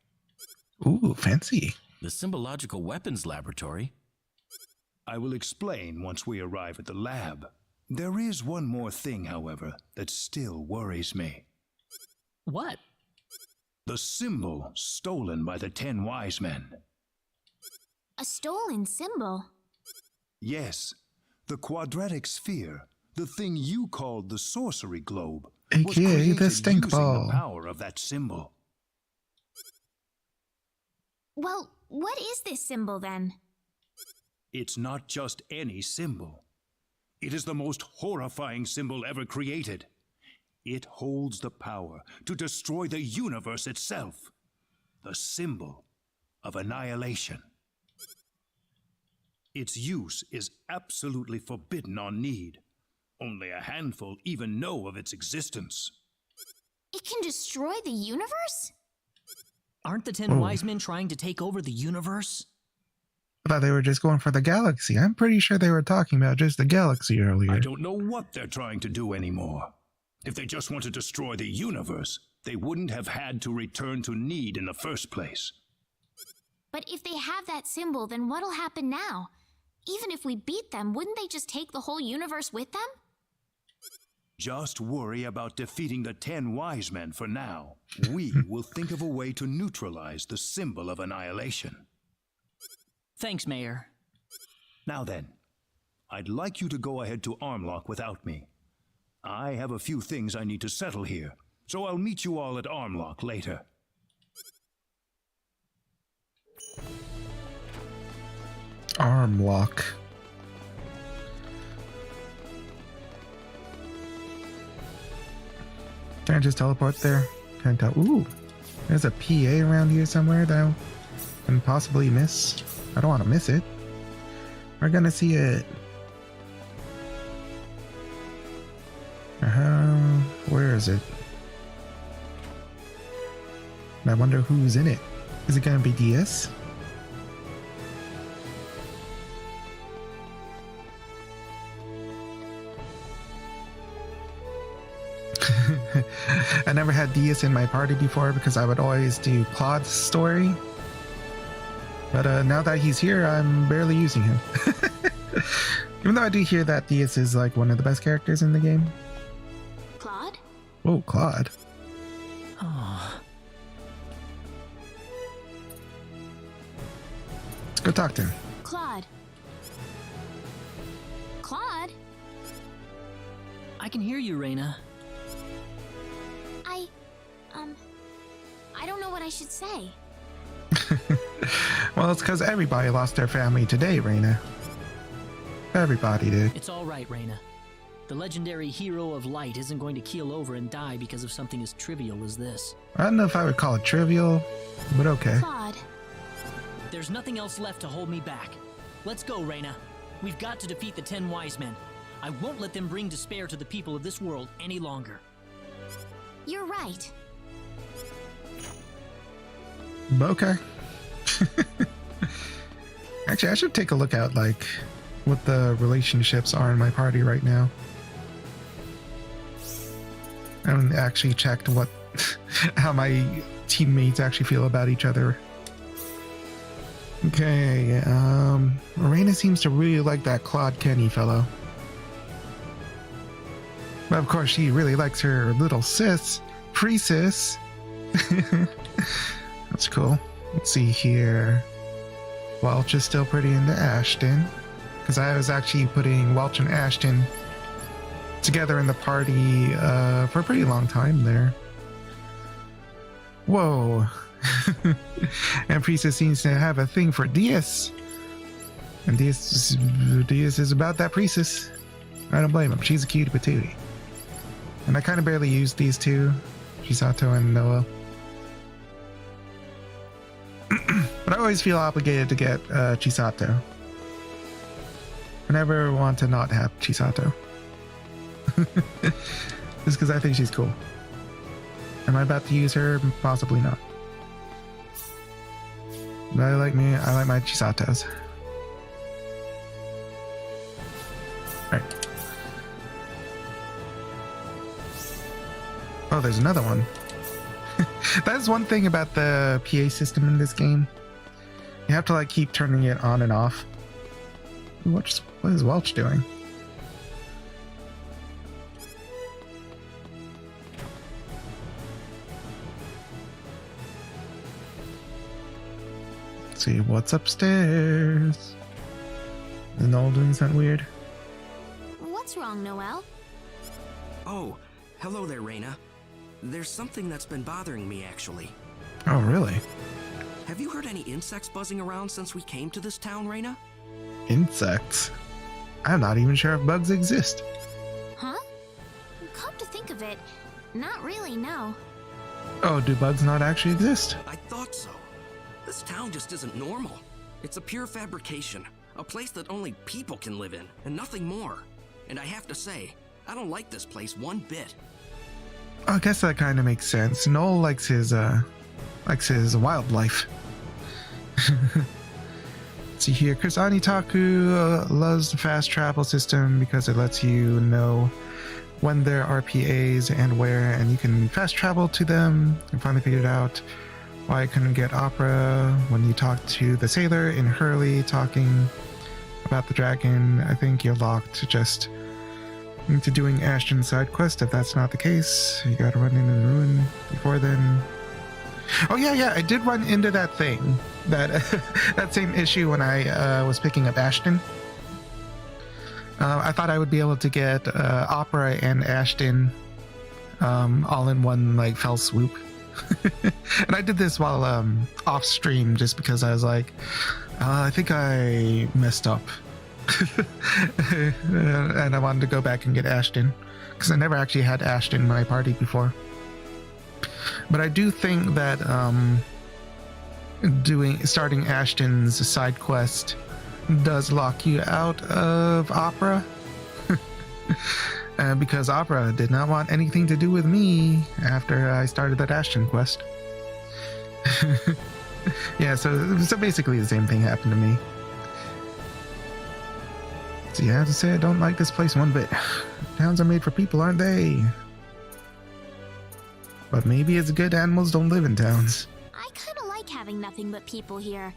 Ooh, fancy. The Symbological Weapons Laboratory? I will explain once we arrive at the lab. There is one more thing, however, that still worries me. What? The symbol stolen by the 10 wise men. A stolen symbol? Yes, the quadratic sphere, the thing you called the sorcery globe, was AKA created the stink using ball. the power of that symbol. Well, what is this symbol then? It's not just any symbol. It is the most horrifying symbol ever created. It holds the power to destroy the universe itself. The symbol of annihilation. Its use is absolutely forbidden on Need. Only a handful even know of its existence. It can destroy the universe? Aren't the 10 wise men trying to take over the universe? I thought they were just going for the galaxy. I'm pretty sure they were talking about just the galaxy earlier. I don't know what they're trying to do anymore. If they just want to destroy the universe, they wouldn't have had to return to Need in the first place. But if they have that symbol, then what'll happen now? Even if we beat them, wouldn't they just take the whole universe with them? Just worry about defeating the 10 wise men for now. We will think of a way to neutralize the symbol of annihilation. Thanks, Mayor. Now then, I'd like you to go ahead to Armlock without me. I have a few things I need to settle here, so I'll meet you all at Armlock later. Armlock. Can I just teleport there? Can't tell. Ooh, there's a PA around here somewhere that I can possibly miss. I don't want to miss it. We're gonna see it. Where is it? I wonder who's in it. Is it gonna be DS? I never had DS in my party before because I would always do Claude's story. But now that he's here, I'm barely using him. Even though I do hear that DS is like one of the best characters in the game. Claude? Oh, Claude. Oh. Let's go talk to him. Claude. Claude? I can hear you, Rena. I don't know what I should say. Well, it's because everybody lost their family today, Rena. Everybody did. It's all right, Rena. The legendary hero of light isn't going to keel over and die because of something as trivial as this. I don't know if I would call it trivial, but okay. Claude. There's nothing else left to hold me back. Let's go, Rena. We've got to defeat the 10 wise men. I won't let them bring despair to the people of this world any longer. You're right. Okay. Actually, I should take a look at like what the relationships are in my party right now. I haven't actually checked what how my teammates actually feel about each other. Okay, Rena seems to really like that Claude Kenny fellow. But of course, she really likes her little sis, pre-sis. That's cool. Let's see here. Welch is still pretty into Ashton. Because I was actually putting Welch and Ashton together in the party for a pretty long time there. Whoa. And Priestess seems to have a thing for Diaz. And Diaz is about that Priestess. I don't blame him. She's a cutie patootie. And I kind of barely use these two, Chisato and Noah. But I always feel obligated to get Chisato. I never want to not have Chisato. Just because I think she's cool. Am I about to use her? Possibly not. But I like my Chisatos. Alright. Oh, there's another one. That's one thing about the PA system in this game. You have to like keep turning it on and off. What is Welch doing? Let's see what's upstairs. Is Noel doing something weird? What's wrong, Noel? Oh, hello there, Rena. There's something that's been bothering me, actually. Oh, really? Have you heard any insects buzzing around since we came to this town, Rena? Insects? I'm not even sure if bugs exist. Huh? Come to think of it, not really, no. Oh, do bugs not actually exist? I thought so. This town just isn't normal. It's a pure fabrication. A place that only people can live in, and nothing more. And I have to say, I don't like this place one bit. I guess that kind of makes sense. Noel likes his wildlife. See here, Chris Anitaku loves the fast travel system because it lets you know when there are PAs and where, and you can fast travel to them. I finally figured out why I couldn't get Opera when you talk to the sailor in Hurley talking about the dragon. I think you're locked. Just into doing Ashton's side quest. If that's not the case, you gotta run into the ruin before then. Oh yeah, I did run into that thing, that that same issue when I was picking up Ashton. I thought I would be able to get Opera and Ashton all in one like fell swoop. And I did this while off stream just because I was like, I think I messed up. And I wanted to go back and get Ashton because I never actually had Ashton in my party before. But I do think that starting Ashton's side quest does lock you out of Opera. Because Opera did not want anything to do with me after I started that Ashton quest. Yeah, so basically the same thing happened to me. So you have to say I don't like this place one bit. Towns are made for people, aren't they? But maybe it's good animals don't live in towns. I kind of like having nothing but people here.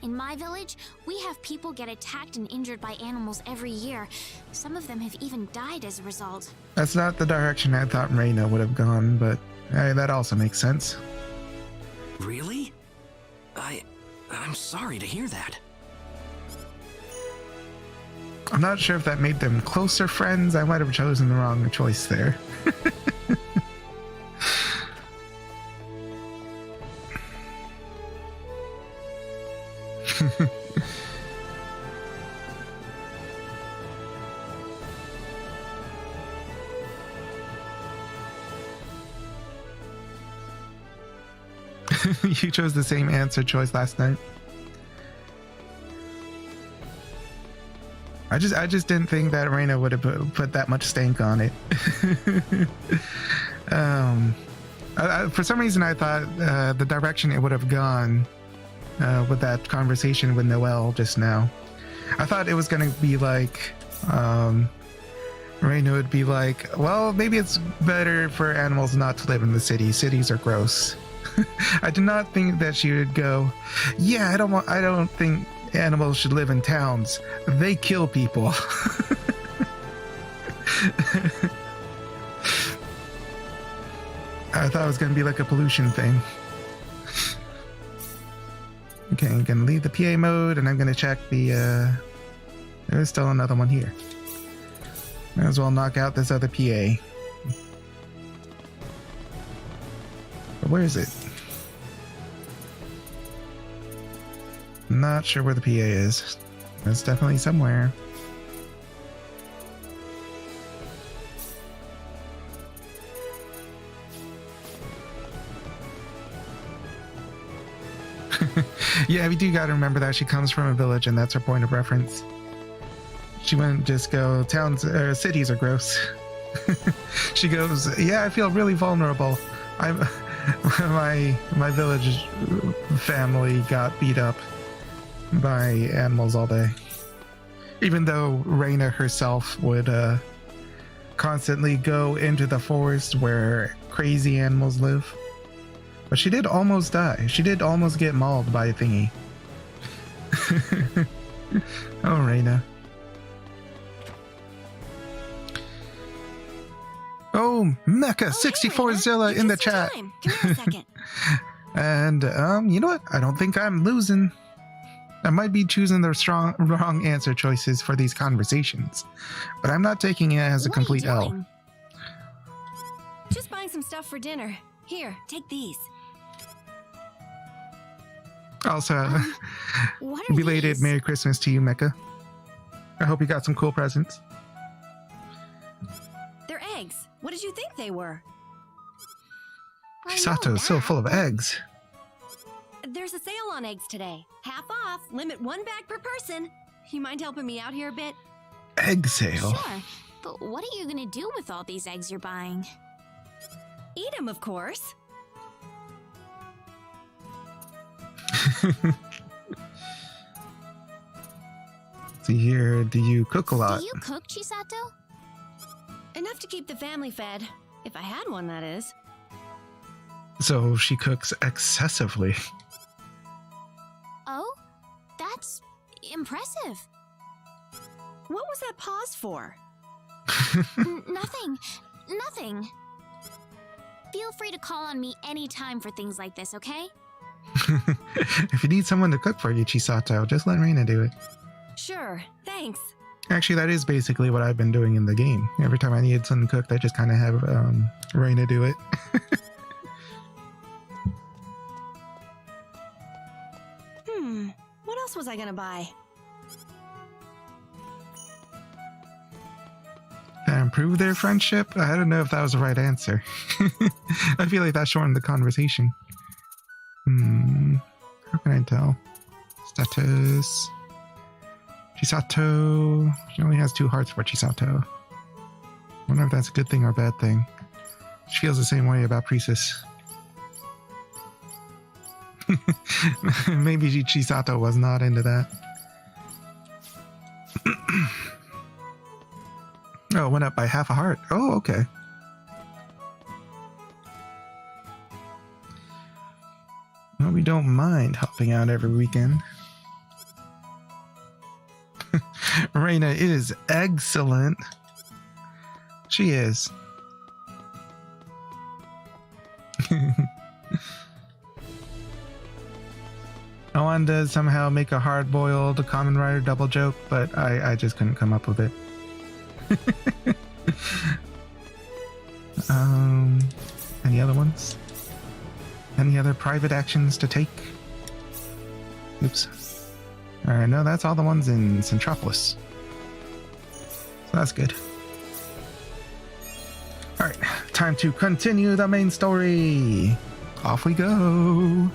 In my village, we have people get attacked and injured by animals every year. Some of them have even died as a result. That's not the direction I thought Rena would have gone, but hey, that also makes sense. Really? I'm sorry to hear that. I'm not sure if that made them closer friends. I might have chosen the wrong choice there. You chose the same answer choice last night. I just didn't think that Rena would have put that much stank on it. For some reason, I thought the direction it would have gone with that conversation with Noelle just now. I thought it was going to be like Rena would be like, well, maybe it's better for animals not to live in the city. Cities are gross. I did not think that she would go, yeah, I don't think animals should live in towns. They kill people. I thought it was going to be like a pollution thing. Okay, I'm going to leave the PA mode and I'm going to check the, there's still another one here. Might as well knock out this other PA. But where is it? Not sure where the PA is. It's definitely somewhere. Yeah, we do gotta remember that she comes from a village and that's her point of reference. She wouldn't just go, towns or cities are gross. She goes, yeah, I feel really vulnerable. My village family got beat up by animals all day. Even though Rena herself would constantly go into the forest where crazy animals live. But she did almost die. She did almost get mauled by a thingy. Oh, Rena. Oh, Mecha64Zilla in the chat. Come here a second. And you know what? I don't think I'm losing. I might be choosing the wrong answer choices for these conversations, but I'm not taking it as a complete L. Just buying some stuff for dinner. Here, take these. Also, belated Merry Christmas to you, Mecha. I hope you got some cool presents. They're eggs. What did you think they were? Chisato's so full of eggs. There's a sale on eggs today. Half off, limit 1 bag per person. You mind helping me out here a bit? Egg sale? Sure, but what are you gonna do with all these eggs you're buying? Eat them, of course. See here, do you cook a lot? Do you cook, Chisato? Enough to keep the family fed. If I had one, that is. So she cooks excessively. Oh? That's impressive. What was that pause for? Nothing. Nothing. Feel free to call on me anytime for things like this, okay? If you need someone to cook for you, Chisato, just let Rena do it. Sure, thanks. Actually, that is basically what I've been doing in the game. Every time I needed something cooked, I just kind of have Rena do it. What else was I gonna buy? Improve their friendship? I don't know if that was the right answer. I feel like that shortened the conversation. How can I tell? Status. Chisato. She only has 2 hearts for Chisato. Wonder if that's a good thing or a bad thing. She feels the same way about Priestess. Maybe Chisato was not into that. Oh, it went up by half a heart. Oh, okay. Well, we don't mind helping out every weekend. Rena is excellent. She is. I wanted to somehow make a hard-boiled Common Rider double joke, but I just couldn't come up with it. Any other ones? Any other private actions to take? Oops. Alright, no, that's all the ones in Centropolis. So that's good. Alright, time to continue the main story. Off we go.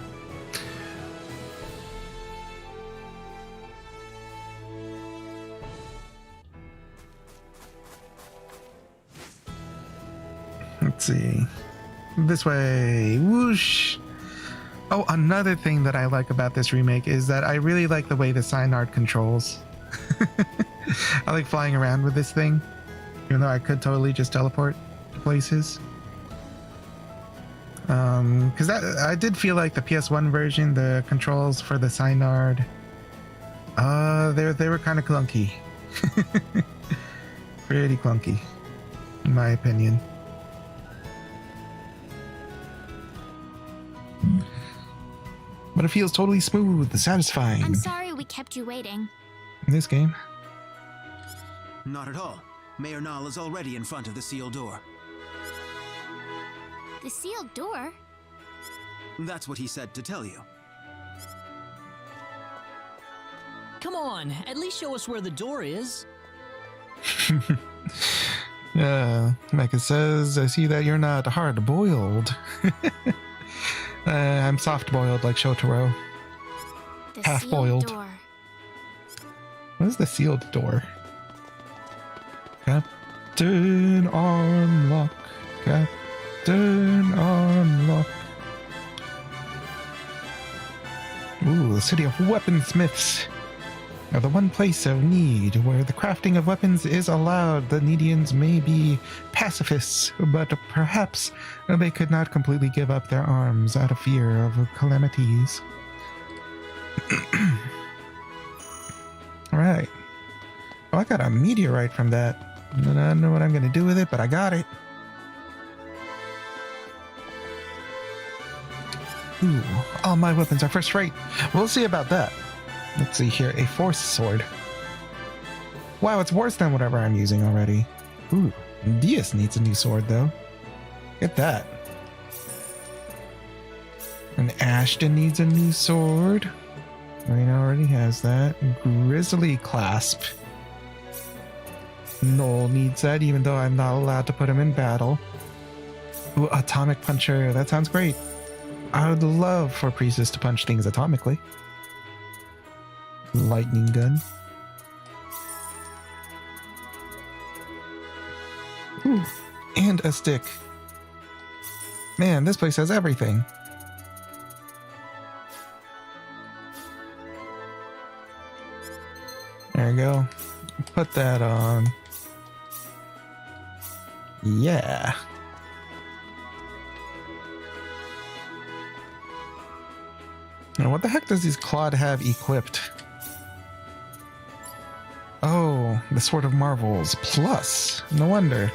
Let's see. This way. Whoosh. Oh, another thing that I like about this remake is that I really like the way the sign art controls. I like flying around with this thing, even though I could totally just teleport to places. Because I did feel like the PS1 version, the controls for the sign art, they were kind of clunky. Pretty clunky, in my opinion. But it feels totally smooth, satisfying. I'm sorry we kept you waiting. In this game. Not at all. Mayor Nall is already in front of the sealed door. The sealed door? That's what he said to tell you. Come on, at least show us where the door is. Mecca says, I see that you're not hard-boiled. I'm soft-boiled like Shotaro. Half-boiled. What is the sealed door? Captain Unlock. Captain Unlock. Ooh, the city of weaponsmiths. Now, the one place of need where the crafting of weapons is allowed. The Needians may be pacifists, but perhaps they could not completely give up their arms out of fear of calamities. Alright. Well, I got a meteorite from that. I don't know what I'm going to do with it, but I got it. Ooh, all my weapons are first rate. We'll see about that. Let's see here, a force sword. Wow, it's worse than whatever I'm using already. Ooh, Diaz needs a new sword though. Get that. And Ashton needs a new sword. Rena already has that. Grizzly clasp. Noel needs that, even though I'm not allowed to put him in battle. Ooh, atomic puncher. That sounds great. I would love for Priestess to punch things atomically. Lightning gun. Ooh, and a stick. Man, this place has everything. There you go. Put that on. Yeah. Now, what the heck does this Claude have equipped? Oh, the Sword of Marvels Plus. No wonder.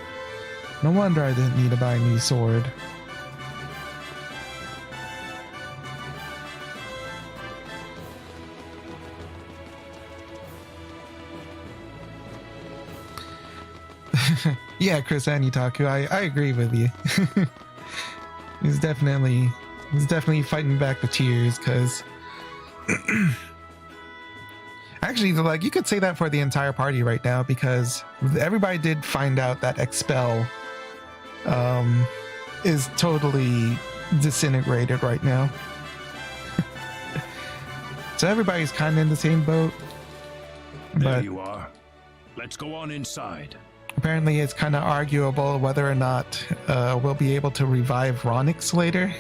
No wonder I didn't need to buy a new sword. Yeah, Chris Anitaku, I agree with you. he's definitely fighting back the tears, because actually, like, you could say that for the entire party right now, because everybody did find out that Expel is totally disintegrated right now. So everybody's kind of in the same boat. There you are. Let's go on inside. Apparently, it's kind of arguable whether or not we'll be able to revive Ronix later.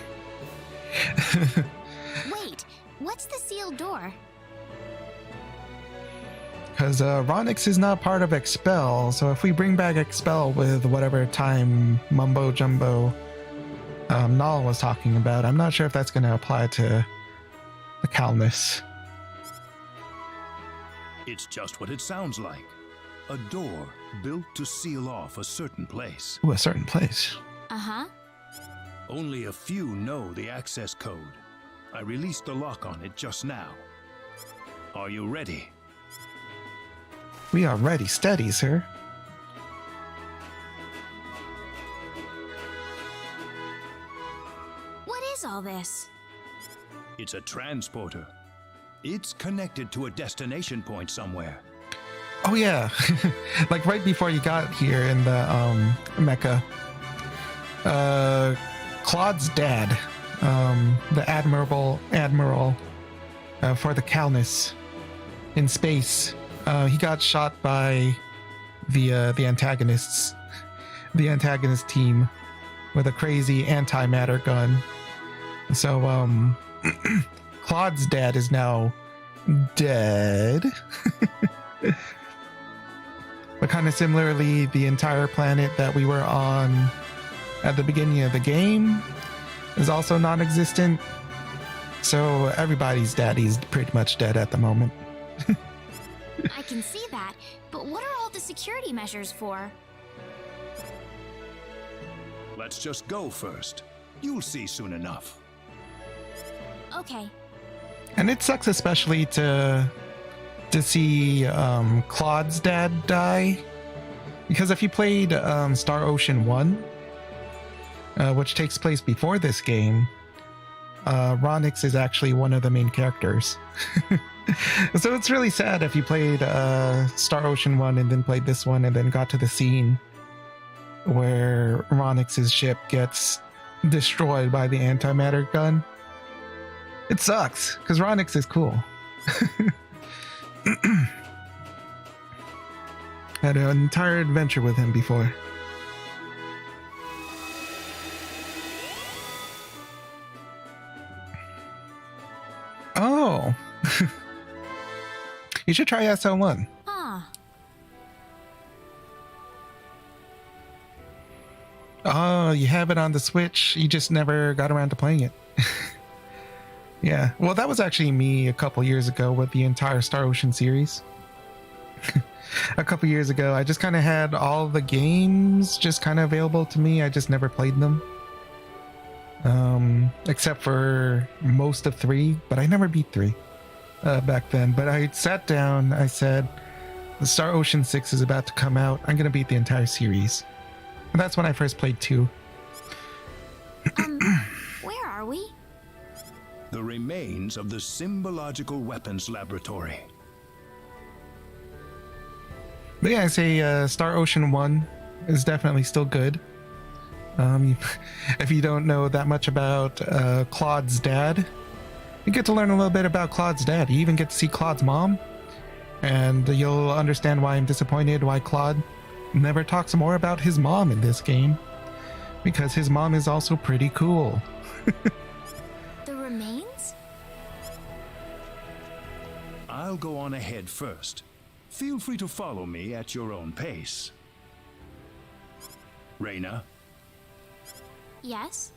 Wait, what's the sealed door? Because Ronix is not part of Expel, so if we bring back Expel with whatever time mumbo jumbo Null was talking about, I'm not sure if that's going to apply to the Calnus. It's just what it sounds like. A door built to seal off a certain place. Ooh, a certain place. Uh-huh. Only a few know the access code. I released the lock on it just now. Are you ready? We are ready, steady, sir. What is all this? It's a transporter. It's connected to a destination point somewhere. Oh yeah, like right before you got here in the Mecca, Claude's dad, the admiral for the Calnus in space, he got shot by the antagonists, the antagonist team, with a crazy antimatter gun. So Claude's dad is now dead. But kind of similarly, the entire planet that we were on at the beginning of the game is also non-existent. So everybody's daddy's pretty much dead at the moment. I can see that, but what are all the security measures for? Let's just go first. You'll see soon enough. Okay. And it sucks especially to see Claude's dad die, because if you played Star Ocean 1, which takes place before this game, Ronix is actually one of the main characters. So it's really sad if you played Star Ocean 1 and then played this one and then got to the scene where Ronix's ship gets destroyed by the antimatter gun. It sucks, because Ronix is cool. Had an entire adventure with him before. Oh. You should try SL1. Huh. Oh, you have it on the Switch. You just never got around to playing it. Yeah, well, that was actually me a couple years ago with the entire Star Ocean series. A couple years ago, I just kind of had all the games just kind of available to me. I just never played them. Except for most of 3, but I never beat 3 back then. But I sat down, I said, the Star Ocean 6 is about to come out. I'm going to beat the entire series. And that's when I first played 2. Where are we? The remains of the Symbological Weapons Laboratory. But yeah, I say Star Ocean 1 is definitely still good. If you don't know that much about Claude's dad, you get to learn a little bit about Claude's dad. You even get to see Claude's mom, and you'll understand why I'm disappointed why Claude never talks more about his mom in this game, because his mom is also pretty cool. The remains? I'll go on ahead first. Feel free to follow me at your own pace. Rena? Yes?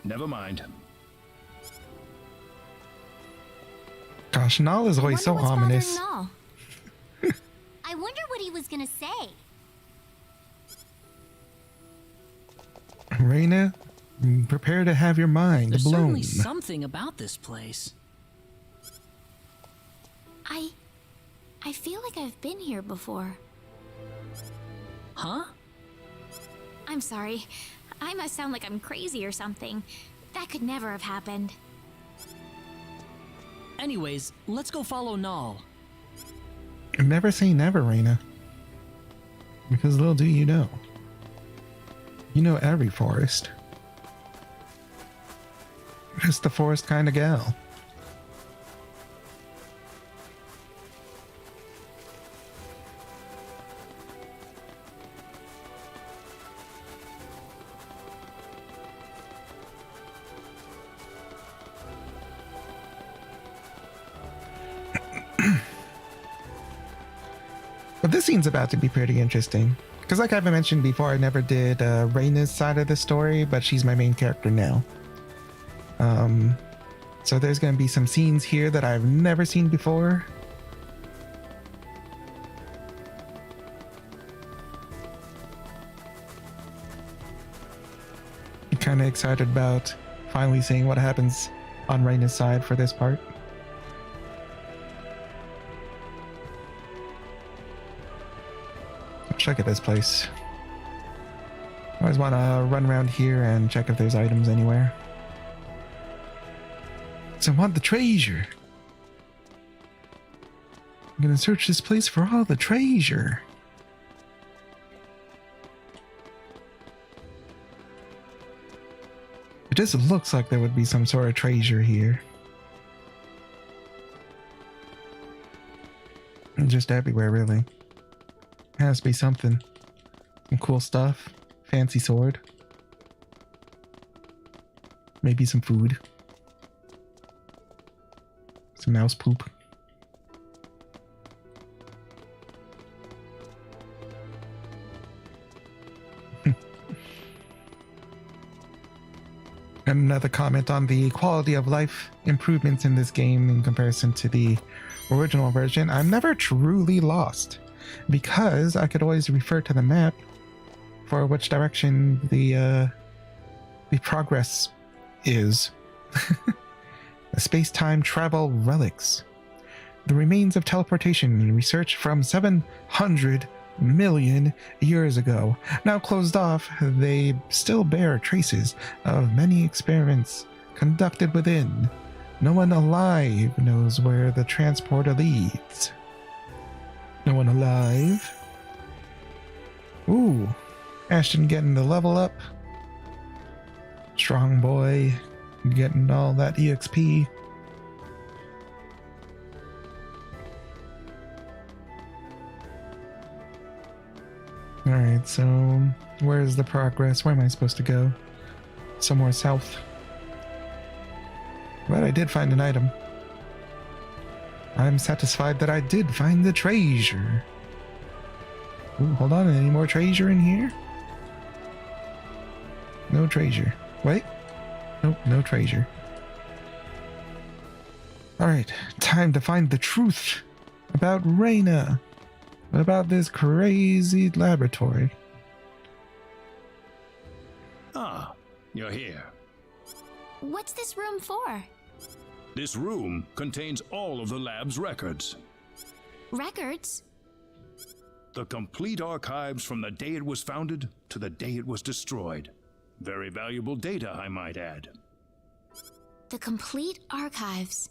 Never mind. Gosh, Nal is always so ominous. Null. I wonder what he was gonna say. Rena, prepare to have your mind There's blown. certainly something about this place. I feel like I've been here before. Huh? I'm sorry. I must sound like I'm crazy or something. That could never have happened. Anyways, let's go follow Null. Never say never, Rena. Because little do you know. You know every forest. Just the forest kind of gal. But this scene's about to be pretty interesting. Because like I've mentioned before, I never did Rena's side of the story, but she's my main character now. So there's going to be some scenes here that I've never seen before. I'm kind of excited about finally seeing what happens on Rena's side for this part. Check at this place. I always want to run around here and check if there's items anywhere. So I want the treasure. I'm gonna search this place for all the treasure. It just looks like there would be some sort of treasure here. And just everywhere, really. Has to be something. Some cool stuff. Fancy sword. Maybe some food. Some mouse poop. And another comment on the quality of life improvements in this game in comparison to the original version. I'm never truly lost, because I could always refer to the map for which direction the progress is. The space-time travel relics. The remains of teleportation research from 700 million years ago. Now closed off, they still bear traces of many experiments conducted within. No one alive knows where the transporter leads. No one alive? Ooh, Ashton getting the level up. Strong boy, getting all that EXP. Alright, so where's the progress? Where am I supposed to go? Somewhere south. But I did find an item. I'm satisfied that I did find the treasure. Ooh, hold on, any more treasure in here? No treasure. Wait. Nope, no treasure. Alright, time to find the truth about Rena. About this crazy laboratory. Ah, you're here. What's this room for? This room contains all of the lab's records. Records? The complete archives from the day it was founded to the day it was destroyed. Very valuable data, I might add. The complete archives.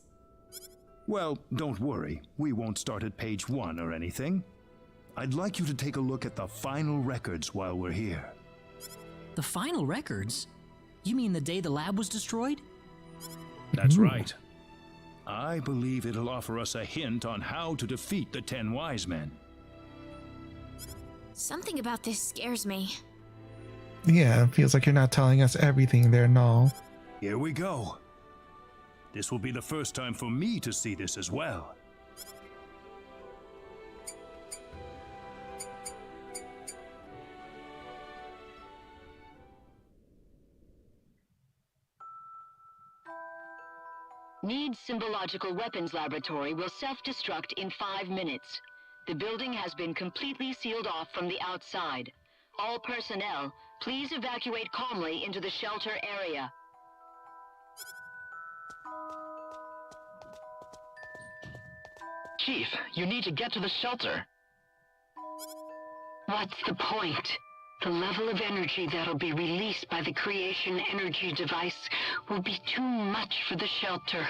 Well, don't worry. We won't start at page 1 or anything. I'd like you to take a look at the final records while we're here. The final records? You mean the day the lab was destroyed? That's right. I believe it'll offer us a hint on how to defeat the 10 Wise Men. Something about this scares me. Yeah, it feels like you're not telling us everything there, Null. Here we go. This will be the first time for me to see this as well. Need's Symbological Weapons Laboratory will self-destruct in 5 minutes. The building has been completely sealed off from the outside. All personnel, please evacuate calmly into the shelter area. Chief, you need to get to the shelter. What's the point? The level of energy that'll be released by the creation energy device will be too much for the shelter.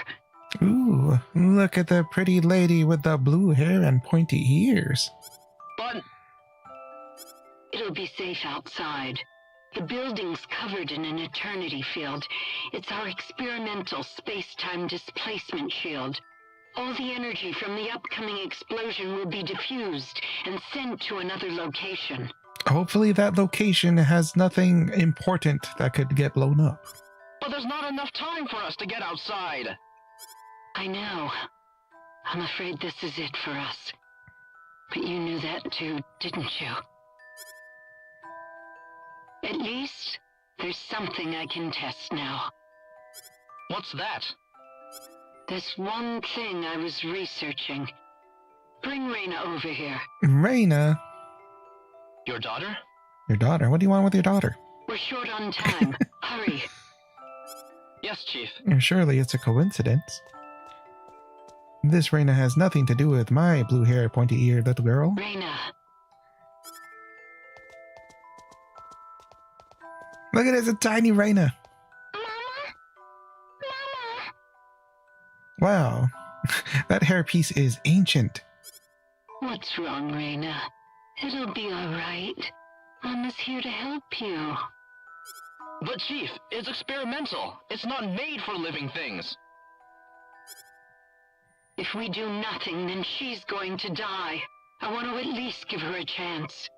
Ooh, look at the pretty lady with the blue hair and pointy ears. But it'll be safe outside. The building's covered in an eternity field. It's our experimental space-time displacement shield. All the energy from the upcoming explosion will be diffused and sent to another location. Hopefully that location has nothing important that could get blown up. But there's not enough time for us to get outside. I know. I'm afraid this is it for us. But you knew that too, didn't you? At least, there's something I can test now. What's that? This one thing I was researching. Bring Rena over here. Rena? Your daughter? Your daughter? What do you want with your daughter? We're short on time. Hurry. Yes, Chief. Surely it's a coincidence. This Rena has nothing to do with my blue-haired, pointy-eared little girl. Rena. Look at it, it's a tiny Rena. Wow, that hairpiece is ancient. What's wrong, Rena? It'll be all right. Mama's here to help you. But Chief, it's experimental. It's not made for living things. If we do nothing, then she's going to die. I want to at least give her a chance.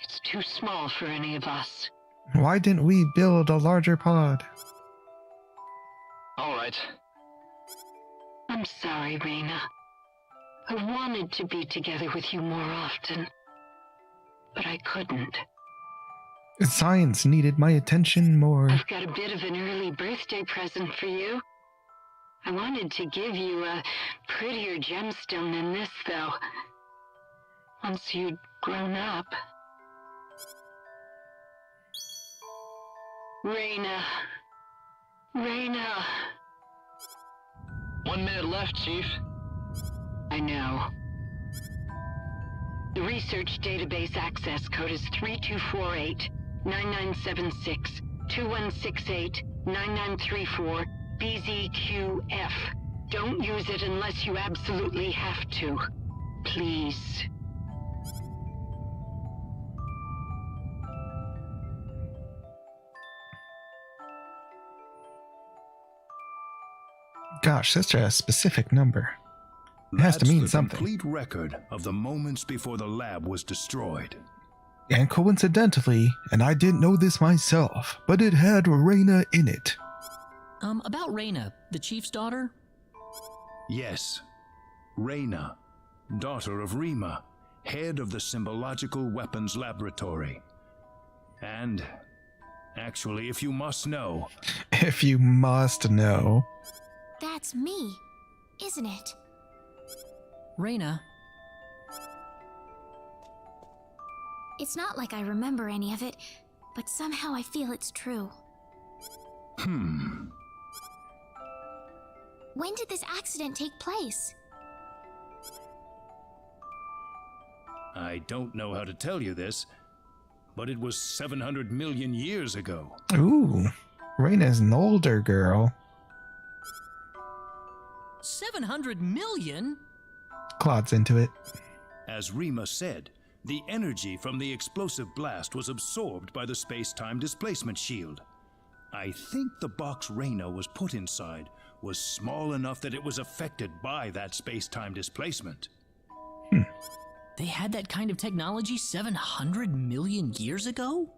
It's too small for any of us. Why didn't we build a larger pod? All right. I'm sorry, Rena. I wanted to be together with you more often, but I couldn't. Science needed my attention more. I've got a bit of an early birthday present for you. I wanted to give you a prettier gemstone than this, though. Once you'd grown up. Rena. Rena. 1 minute left, Chief. I know. The research database access code is 3248-9976-2168-9934 BZQF. Don't use it unless you absolutely have to. Please. Gosh, that's a specific number. It has to mean something. That's the complete record of the moments before the lab was destroyed. And coincidentally, and I didn't know this myself, but it had Rena in it. About Rena, the chief's daughter? Yes. Rena, daughter of Rima, head of the Symbological Weapons Laboratory. And, actually, if you must know... If you must know... That's me, isn't it? Rena. It's not like I remember any of it, but somehow I feel it's true. When did this accident take place? I don't know how to tell you this, but it was 700 million years ago. Ooh, Rena's an older girl. 700 million? Claude's into it. As Rima said, the energy from the explosive blast was absorbed by the space-time displacement shield. I think the box Rena was put inside was small enough that it was affected by that space-time displacement. They had that kind of technology 700 million years ago?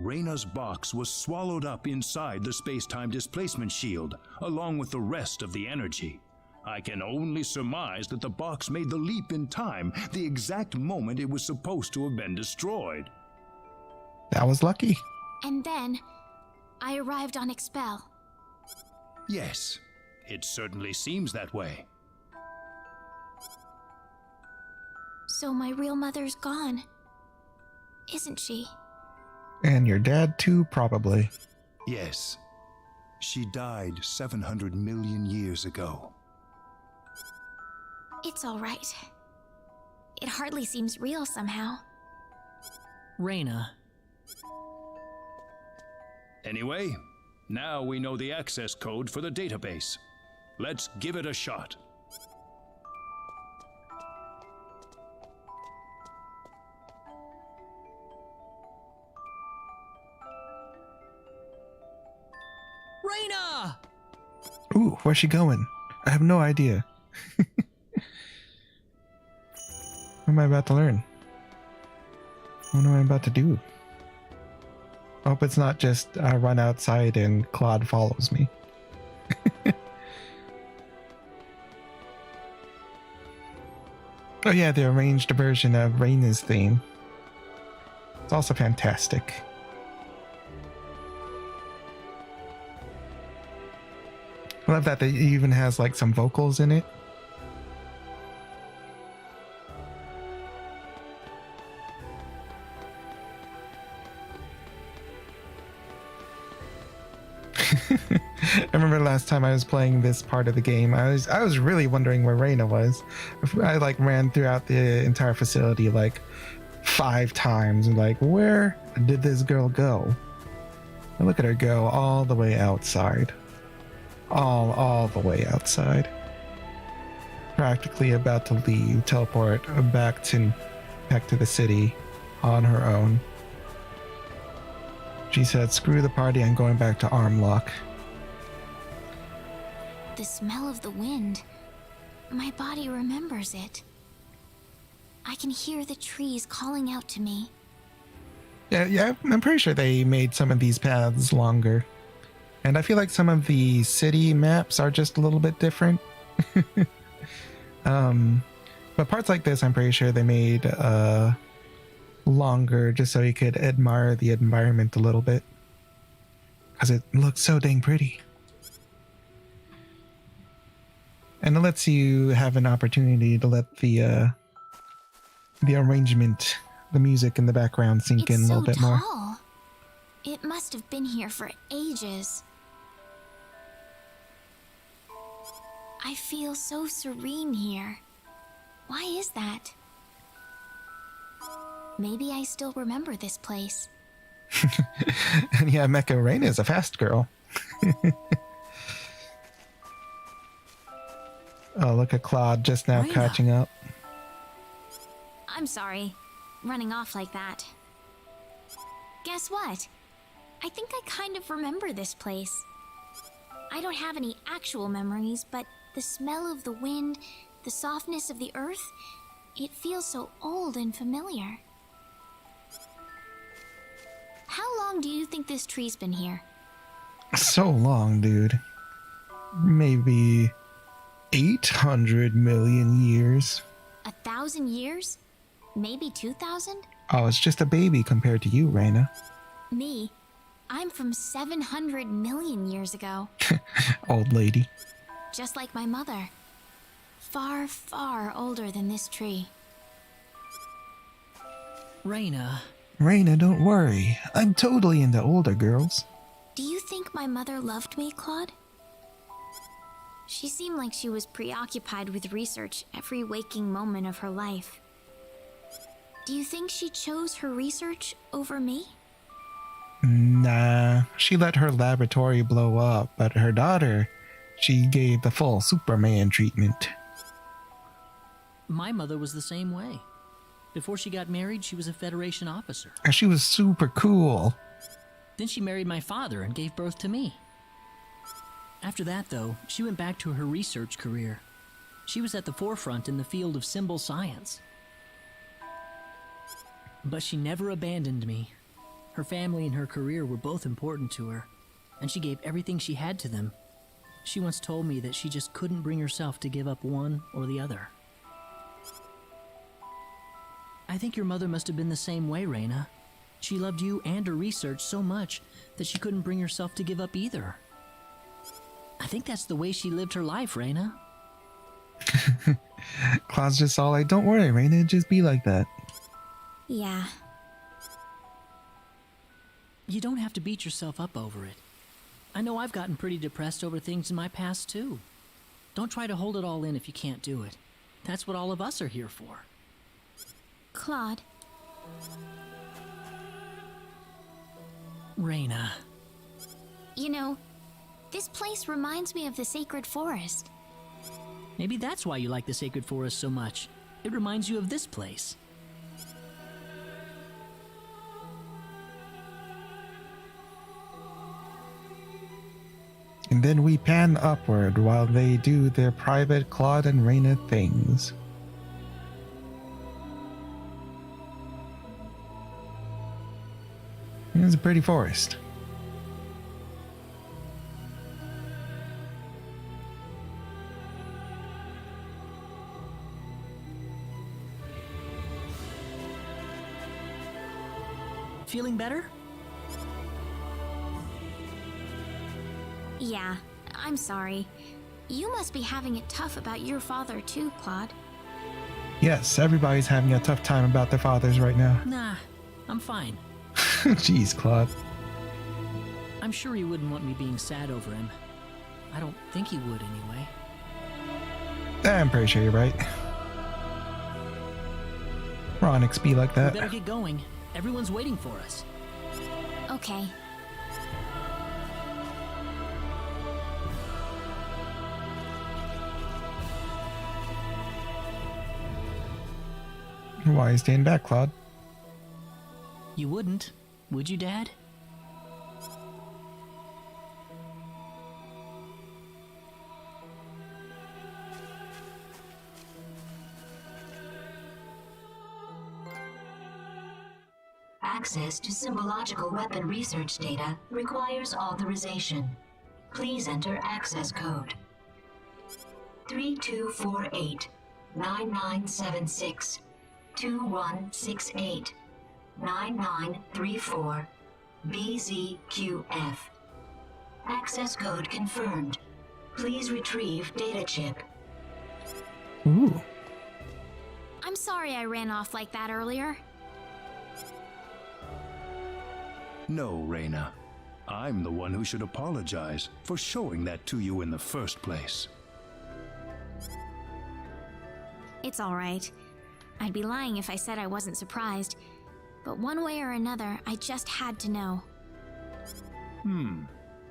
Rena's box was swallowed up inside the space-time displacement shield, along with the rest of the energy. I can only surmise that the box made the leap in time the exact moment it was supposed to have been destroyed. That was lucky. And then, I arrived on Expel. Yes, It certainly seems that way. So my real mother's gone, isn't she? And your dad too, probably. Yes. She died 700 million years ago. It's all right. It hardly seems real somehow. Rena. Anyway, now we know the access code for the database. Let's give it a shot. Rena! Ooh, where's she going? I have no idea. What am I about to learn? What am I about to do? I hope it's not just I run outside and Claude follows me. Oh yeah, the arranged version of Rena's theme. It's also fantastic. I love that it even has like some vocals in it. I remember last time I was playing this part of the game, I was really wondering where Rena was. I like ran throughout the entire facility like 5 times and like, where did this girl go? And look at her go all the way outside. All the way outside. Practically about to leave, teleport back to the city on her own. She said, screw the party, I'm going back to Armlock. The smell of the wind. My body remembers it. I can hear the trees calling out to me. Yeah, I'm pretty sure they made some of these paths longer. And I feel like some of the city maps are just a little bit different. But parts like this, I'm pretty sure they made longer just so you could admire the environment a little bit. Because it looks so dang pretty. And it lets you have an opportunity to let the arrangement, the music in the background sink in a little bit more. It must have been here for ages. I feel so serene here. Why is that? Maybe I still remember this place. And yeah, Mecha Rena is a fast girl. Oh, look at Claude just now Rena. catching up. I'm sorry, running off like that. Guess what? I think I kind of remember this place. I don't have any actual memories, but the smell of the wind, the softness of the earth, it feels so old and familiar. How long do you think this tree's been here? So long, dude. Maybe 800 million years. 1,000 years? Maybe 2,000? Oh, it's just a baby compared to you, Rena. Me? I'm from 700 million years ago. Old lady. Just like my mother. Far, far older than this tree. Rena. Rena, don't worry. I'm totally into older girls. Do you think my mother loved me, Claude? She seemed like she was preoccupied with research every waking moment of her life. Do you think she chose her research over me? Nah, she let her laboratory blow up, but her daughter, she gave the full Superman treatment. My mother was the same way. Before she got married, she was a Federation officer. And she was super cool. Then she married my father and gave birth to me. After that, though, she went back to her research career. She was at the forefront in the field of symbol science. But she never abandoned me. Her family and her career were both important to her, and she gave everything she had to them. She once told me that she just couldn't bring herself to give up one or the other. I think your mother must have been the same way, Rena. She loved you and her research so much that she couldn't bring herself to give up either. I think that's the way she lived her life, Rena. Claude's just all like, don't worry, Rena, just be like that. Yeah. You don't have to beat yourself up over it. I know I've gotten pretty depressed over things in my past, too. Don't try to hold it all in if you can't do it. That's what all of us are here for. Claude. Rena. You know, this place reminds me of the Sacred Forest. Maybe that's why you like the Sacred Forest so much. It reminds you of this place. And then we pan upward while they do their private Claude and Rena things. It's a pretty forest. Feeling better? Yeah, I'm sorry. You must be having it tough about your father too, Claude. Yes, everybody's having a tough time about their fathers right now. Nah, I'm fine. Jeez, Claude. I'm sure he wouldn't want me being sad over him. I don't think he would anyway. I'm pretty sure you're right. Ronix be like that. We better get going. Everyone's waiting for us. Okay. Why are you staying back, Claude? You wouldn't, would you, Dad? Access to symbological weapon research data requires authorization. Please enter access code 3248 9976 2168 9934 BZQF. Access code confirmed. Please retrieve data chip. Ooh. I'm sorry I ran off like that earlier. No, Rena. I'm the one who should apologize for showing that to you in the first place. It's all right. I'd be lying if I said I wasn't surprised. But one way or another, I just had to know.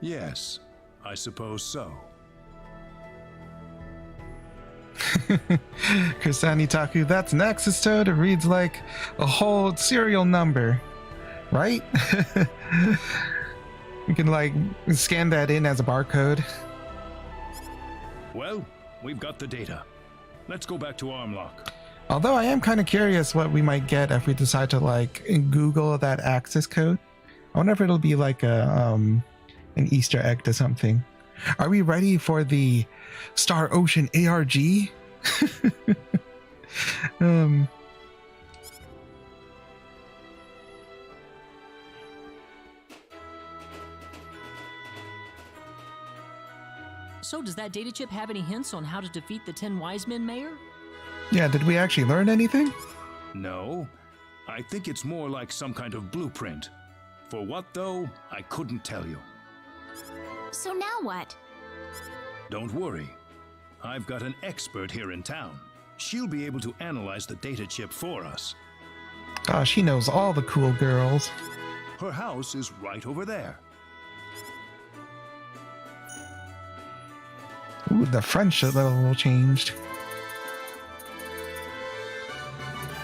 Yes, I suppose so. Kusani Taku, that's an Axis Toad. It reads like a whole serial number, right? You can like scan that in as a barcode. Well, we've got the data. Let's go back to Armlock. Although I am kind of curious what we might get if we decide to like Google that access code. I wonder if it'll be like a an Easter egg to something. Are we ready for the Star Ocean ARG? So does that data chip have any hints on how to defeat the 10 wise men, Mayor? Yeah, did we actually learn anything? No, I think it's more like some kind of blueprint. For what, though, I couldn't tell you. So now what? Don't worry. I've got an expert here in town. She'll be able to analyze the data chip for us. Oh, she knows all the cool girls. Her house is right over there. Ooh, the friendship level changed.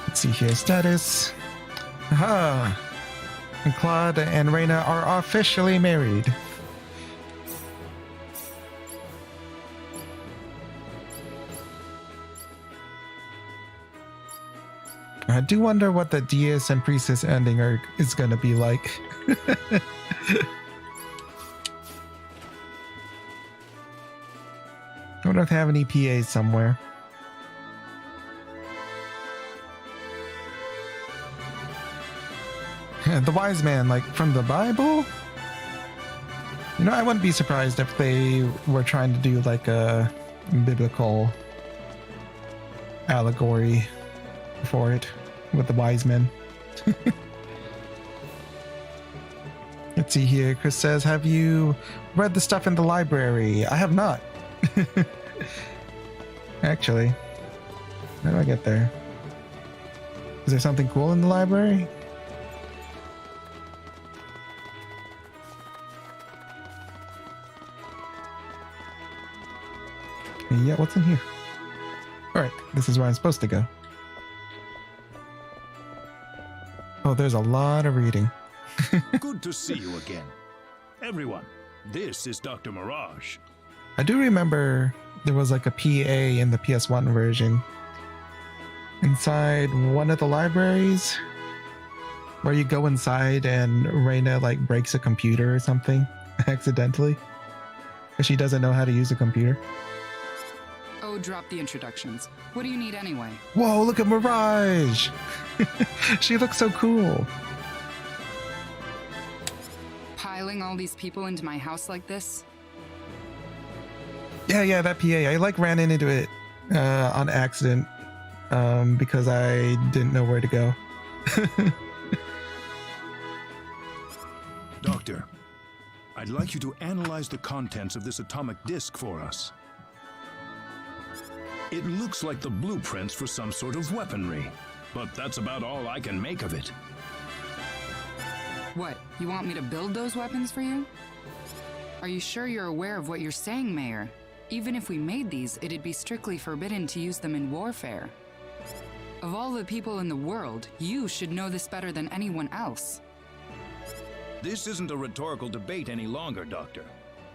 Let's see here, status. Aha! And Claude and Rena are officially married. I do wonder what the Deus and Priestess ending is going to be like. I wonder if they have any PAs somewhere. The wise man, like from the Bible? You know, I wouldn't be surprised if they were trying to do like a biblical allegory for it with the wise men. Let's see here. Chris says, have you read the stuff in the library? I have not. Actually, how do I get there? Is there something cool in the library? Yeah, what's in here? Alright, this is where I'm supposed to go. Oh, there's a lot of reading. Good to see you again. Everyone, this is Dr. Mirage. I do remember there was like a PA in the PS1 version inside one of the libraries where you go inside and Rena like breaks a computer or something accidentally because she doesn't know how to use a computer. Oh, drop the introductions. What do you need anyway? Whoa, look at Mirage! She looks so cool. Piling all these people into my house like this? Yeah, that PA. I like ran into it on accident because I didn't know where to go. Doctor, I'd like you to analyze the contents of this atomic disk for us. It looks like the blueprints for some sort of weaponry, but that's about all I can make of it. What, you want me to build those weapons for you? Are you sure you're aware of what you're saying, Mayor? Even if we made these, it'd be strictly forbidden to use them in warfare. Of all the people in the world, you should know this better than anyone else. This isn't a rhetorical debate any longer, Doctor.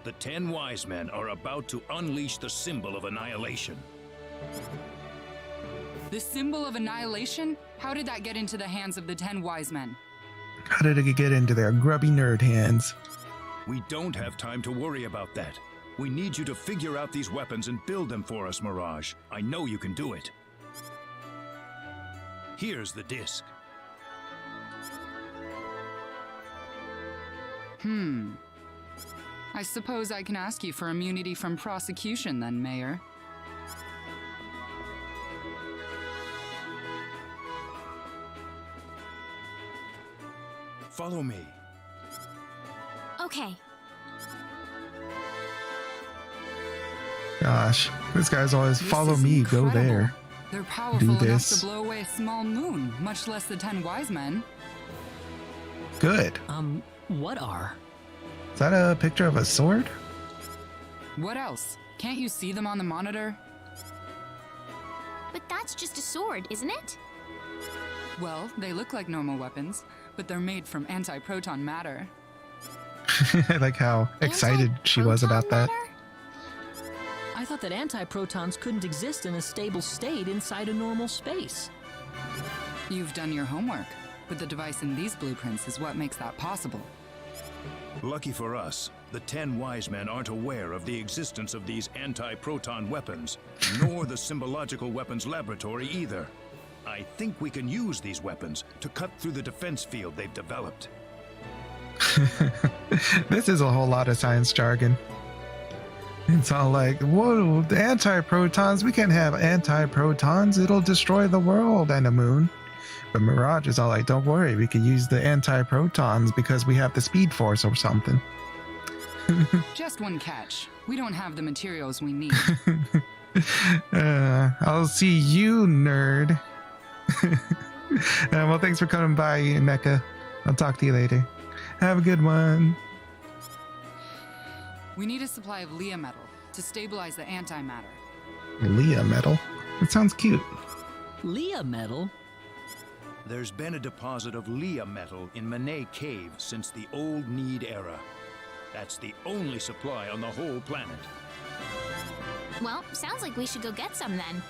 The 10 wise men are about to unleash the symbol of annihilation. The symbol of annihilation? How did that get into the hands of the 10 wise men? How did it get into their grubby nerd hands? We don't have time to worry about that. We need you to figure out these weapons and build them for us, Mirage. I know you can do it. Here's the disc. I suppose I can ask you for immunity from prosecution then, Mayor. Follow me. Okay. Gosh, this guy's always follow me, go there. They're powerful enough to blow away a small moon, much less the 10 wise men. Good. What are? Is that a picture of a sword? What else? Can't you see them on the monitor? But that's just a sword, isn't it? Well, they look like normal weapons, but they're made from anti-proton matter. I like how excited she was about that. I thought that antiprotons couldn't exist in a stable state inside a normal space. You've done your homework, but the device in these blueprints is what makes that possible. Lucky for us, the 10 wise men aren't aware of the existence of these anti-proton weapons, nor the symbological weapons laboratory either. I think we can use these weapons to cut through the defense field they've developed. This is a whole lot of science jargon. It's all like, whoa, the anti-protons, we can't have anti-protons, it'll destroy the world and the moon. But Mirage is all like, don't worry, we can use the anti-protons because we have the speed force or something. Just one catch. We don't have the materials we need. I'll see you, nerd. Well, thanks for coming by, Mecha. I'll talk to you later. Have a good one. We need a supply of Leah metal to stabilize the antimatter. Leah metal? That sounds cute. Leah metal? There's been a deposit of Leah metal in Manet Cave since the Old Need era. That's the only supply on the whole planet. Well, sounds like we should go get some then.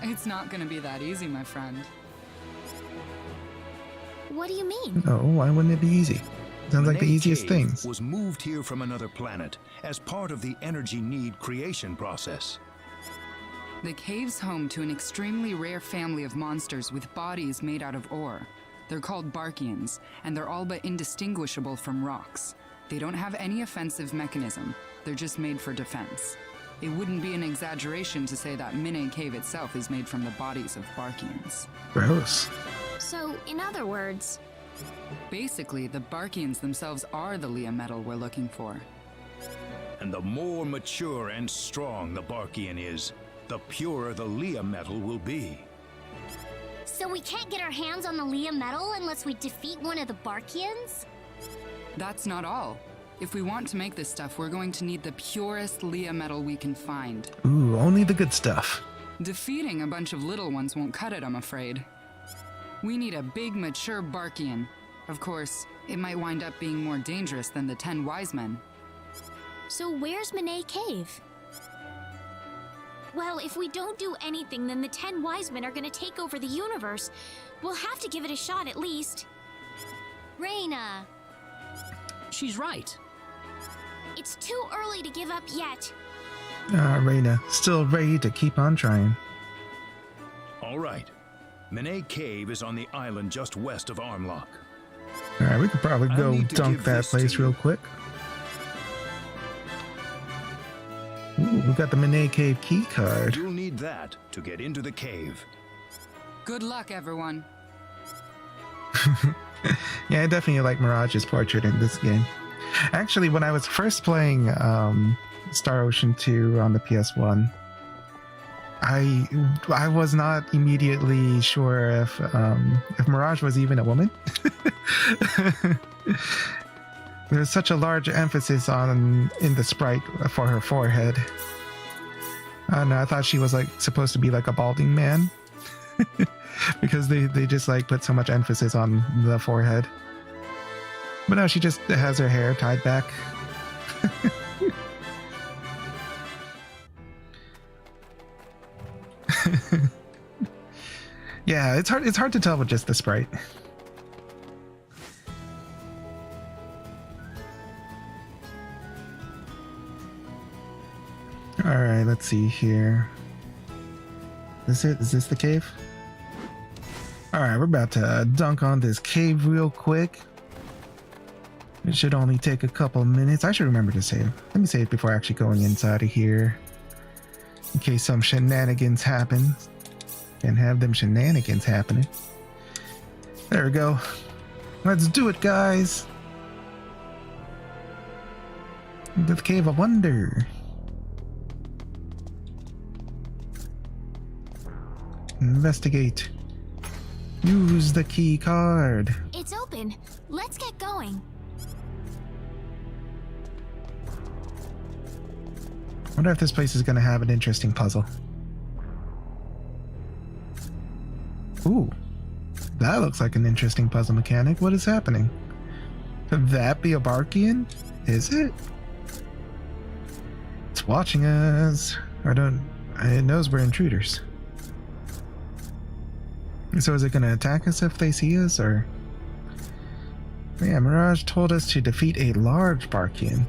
It's not gonna be that easy, my friend. What do you mean? Oh, why wouldn't it be easy? Sounds like the Manet easiest Cave things. was moved here from another planet as part of the energy need creation process. The cave's home to an extremely rare family of monsters with bodies made out of ore. They're called Barkians, and they're all but indistinguishable from rocks. They don't have any offensive mechanism. They're just made for defense. It wouldn't be an exaggeration to say that Mine Cave itself is made from the bodies of Barkians. Gross. So, in other words... Basically, the Barkians themselves are the Leah metal we're looking for. And the more mature and strong the Barkian is, the purer the Leah metal will be. So we can't get our hands on the Leah metal unless we defeat one of the Barkians? That's not all. If we want to make this stuff, we're going to need the purest Leah metal we can find. Ooh, only the good stuff. Defeating a bunch of little ones won't cut it, I'm afraid. We need a big, mature Barkian. Of course, it might wind up being more dangerous than the 10 wise men. So where's Mine Cave? Well, if we don't do anything, then the 10 wise men are gonna take over the universe. We'll have to give it a shot at least. Rena! She's right. It's too early to give up yet. Rena, still ready to keep on trying. All right. Mine Cave is on the island just west of Armlock. Alright, we could probably go dunk that place real quick. Ooh, we got the Mine Cave key card. You'll need that to get into the cave. Good luck, everyone. Yeah, I definitely like Mirage's portrait in this game. Actually, when I was first playing Star Ocean 2 on the PS1, I was not immediately sure if Mirage was even a woman. There's such a large emphasis in the sprite for her forehead. I don't know, I thought she was like supposed to be like a balding man. Because they just like put so much emphasis on the forehead. But no, she just has her hair tied back. Yeah, it's hard to tell with just the sprite. All right, let's see here. Is this the cave? All right, we're about to dunk on this cave real quick. It should only take a couple minutes. I should remember to save. Let me save before actually going inside of here, in case some shenanigans happen. Can't have them shenanigans happening. There we go. Let's do it, guys. Into the Cave of Wonder. Investigate. Use the key card. It's open. Let's get going. I wonder if this place is going to have an interesting puzzle. Ooh, that looks like an interesting puzzle mechanic. What is happening? Could that be a Barkian? Is it? It's watching us. It knows we're intruders. So is it going to attack us if they see us, or? Yeah, Mirage told us to defeat a large Barkian.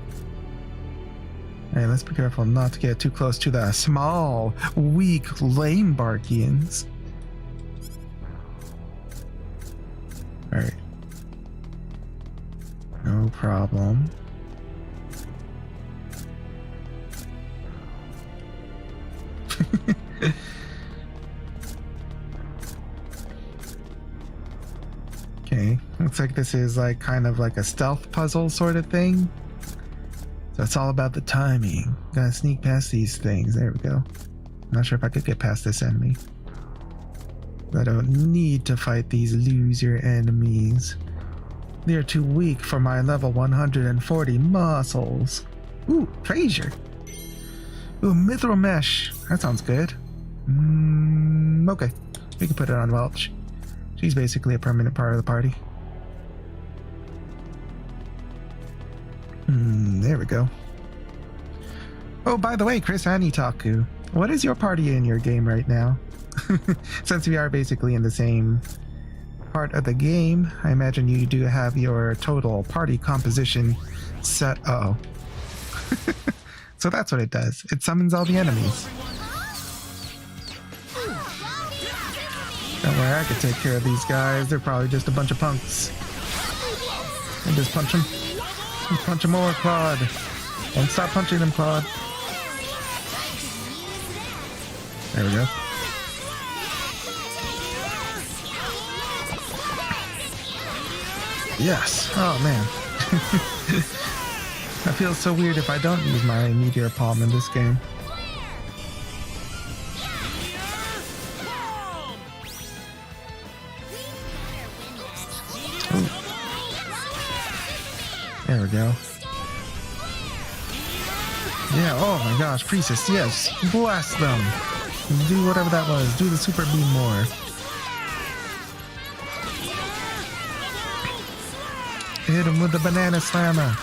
Alright, let's be careful not to get too close to the small, weak, lame Barkians. Alright. No problem. Okay, looks like this is like kind of like a stealth puzzle sort of thing. So it's all about the timing. Gotta sneak past these things. There we go. Not sure if I could get past this enemy. I don't need to fight these loser enemies. They're too weak for my level 140 muscles. Ooh, treasure. Ooh, mithril mesh. That sounds good. Okay, we can put it on Welch. She's basically a permanent part of the party. There we go. Oh, by the way, Chris Anitaku, what is your party in your game right now? Since we are basically in the same part of the game, I imagine you do have your total party composition set. Uh-oh. So that's what it does. It summons all the enemies. Don't worry, I can take care of these guys. They're probably just a bunch of punks. And just punch them. Punch him more, Claude. Don't stop punching him, Claude. There we go. Yes. Oh, man. I feel so weird if I don't use my Meteor Palm in this game. Ooh. There we go. Yeah, oh my gosh, Priestess, yes. Blast them. Do whatever that was. Do the super beam more. Hit him with the banana slammer.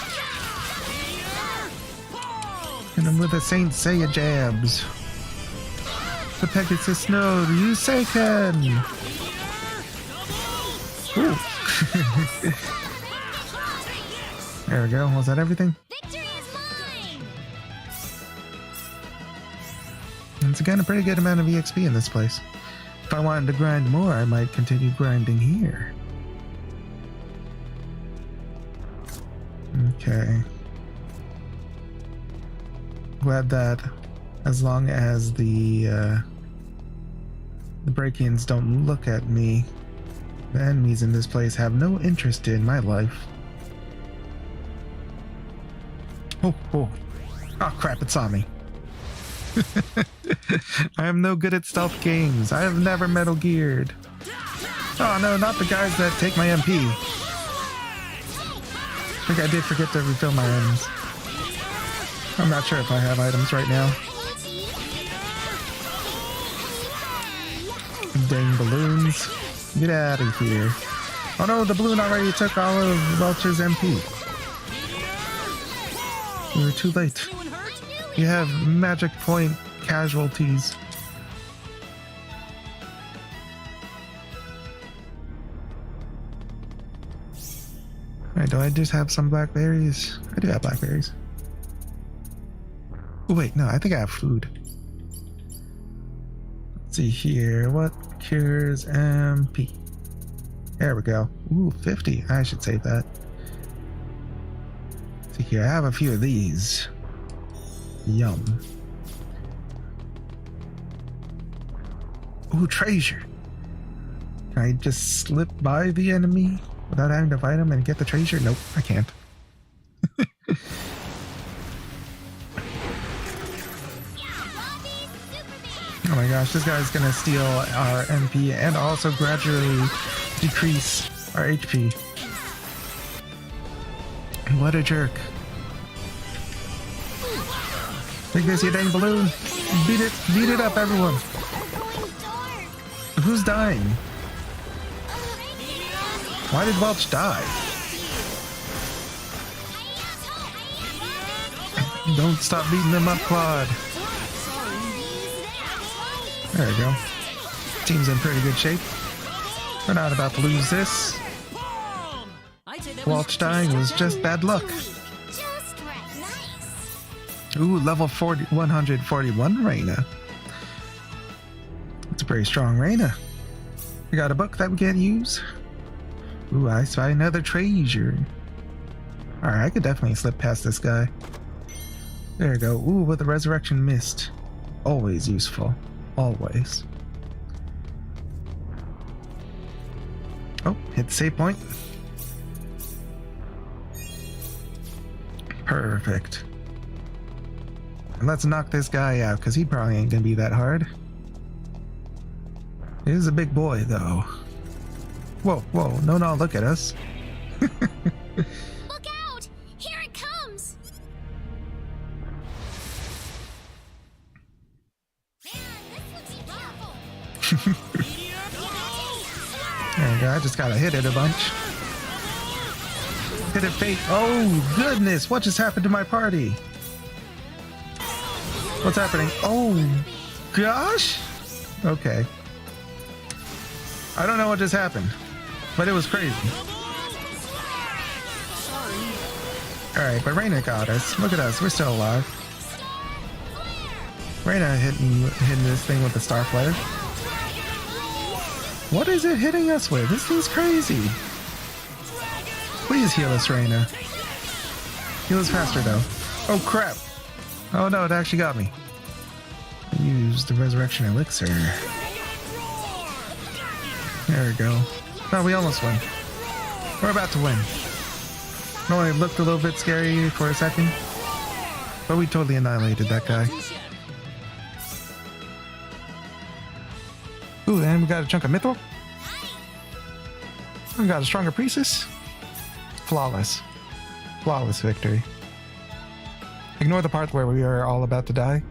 Hit him with the Saint Seiya jabs. The Pegasus Node, you Seiken! Ooh. There we go. Was that everything? It's again a pretty good amount of EXP in this place. If I wanted to grind more, I might continue grinding here. Okay. Glad that as long as the break-ins don't look at me, the enemies in this place have no interest in my life. Oh, oh. Oh crap, it saw me. I am no good at stealth games. I have never Metal Geared. Oh no, not the guys that take my MP. I think I did forget to refill my items. I'm not sure if I have items right now. Dang balloons. Get out of here. Oh no, the balloon already took all of Welcher's MP. We were too late. You have magic point casualties. Alright, do I just have some blackberries? I do have blackberries. Oh wait, no, I think I have food. Let's see here. What cures MP? There we go. Ooh, 50. I should save that. Let's see here. I have a few of these. Yum. Ooh, treasure. Can I just slip by the enemy without having to fight him and get the treasure? Nope, I can't. Oh my gosh, this guy's gonna steal our MP and also gradually decrease our HP. What a jerk. Take this, you dang balloon. Beat it up, everyone. Who's dying? Why did Welch die? Don't stop beating them up, Claude. There we go. Team's in pretty good shape. We're not about to lose this. Welch dying was just bad luck. Ooh, level 141 Rena. It's a pretty strong Rena. We got a book that we can't use. Ooh, I spy another treasure. Alright, I could definitely slip past this guy. There we go. Ooh, with the resurrection mist. Always useful. Always. Oh, hit the save point. Perfect. And let's knock this guy out, because he probably ain't gonna be that hard. He is a big boy, though. Whoa, whoa, no, look at us. Look out! Here it comes! There you go, I just gotta hit it a bunch. Hit it fate. Oh, goodness, what just happened to my party? What's happening? Oh, gosh! Okay. I don't know what just happened, but it was crazy. Alright, but Rena got us. Look at us, we're still alive. Rena hitting this thing with the star flare. What is it hitting us with? This thing's crazy. Please heal us, Rena. He was faster though. Oh crap! Oh no, it actually got me. Use the resurrection elixir. There we go. Oh, we almost win. We're about to win. No, it looked a little bit scary for a second, but we totally annihilated that guy. Ooh, and we got a chunk of mithril. We got a stronger priestess. Flawless. Flawless victory. Ignore the part where we are all about to die,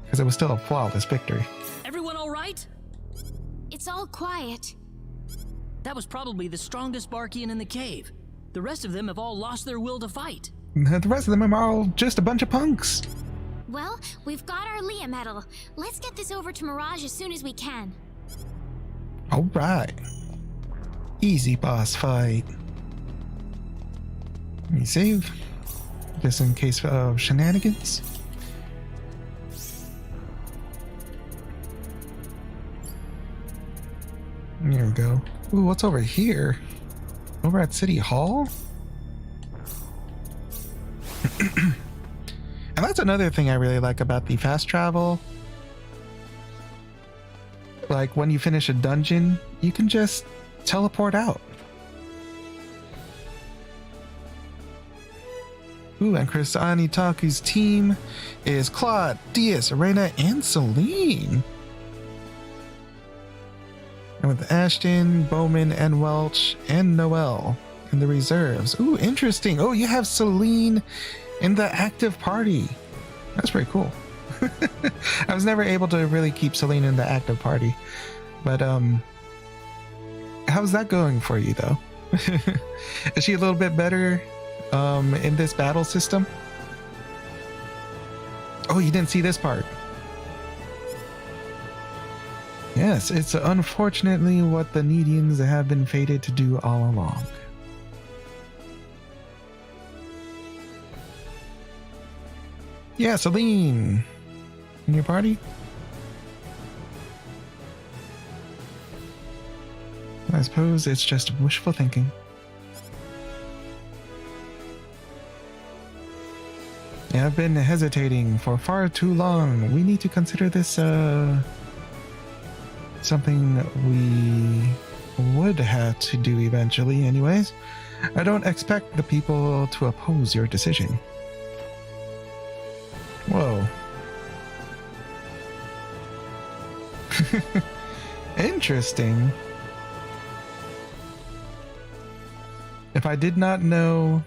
because it was still a flawless victory. Everyone all right? It's all quiet. That was probably the strongest Barkian in the cave. The rest of them have all lost their will to fight. The rest of them are all just a bunch of punks. Well, we've got our Leah medal. Let's get this over to Mirage as soon as we can. All right. Easy boss fight. Let me save, just in case of shenanigans. There we go. Ooh, what's over here? Over at City Hall? And that's another thing I really like about the fast travel. Like, when you finish a dungeon, you can just teleport out. Ooh, and Chris Anitaku's team is Claude, Diaz, Rena, and Celine. And with Ashton, Bowman, and Welch, and Noel in the reserves. Ooh, interesting. Oh, you have Celine in the active party. That's pretty cool. I was never able to really keep Celine in the active party. But, how's that going for you, though? Is she a little bit better in this battle system? Oh, you didn't see this part. Yes, it's unfortunately what the Needians have been fated to do all along. Yeah, Celine, in your party? I suppose it's just wishful thinking. Yeah, I've been hesitating for far too long. We need to consider this, something we would have to do eventually anyways. I don't expect the people to oppose your decision. Whoa. Interesting. If I did not know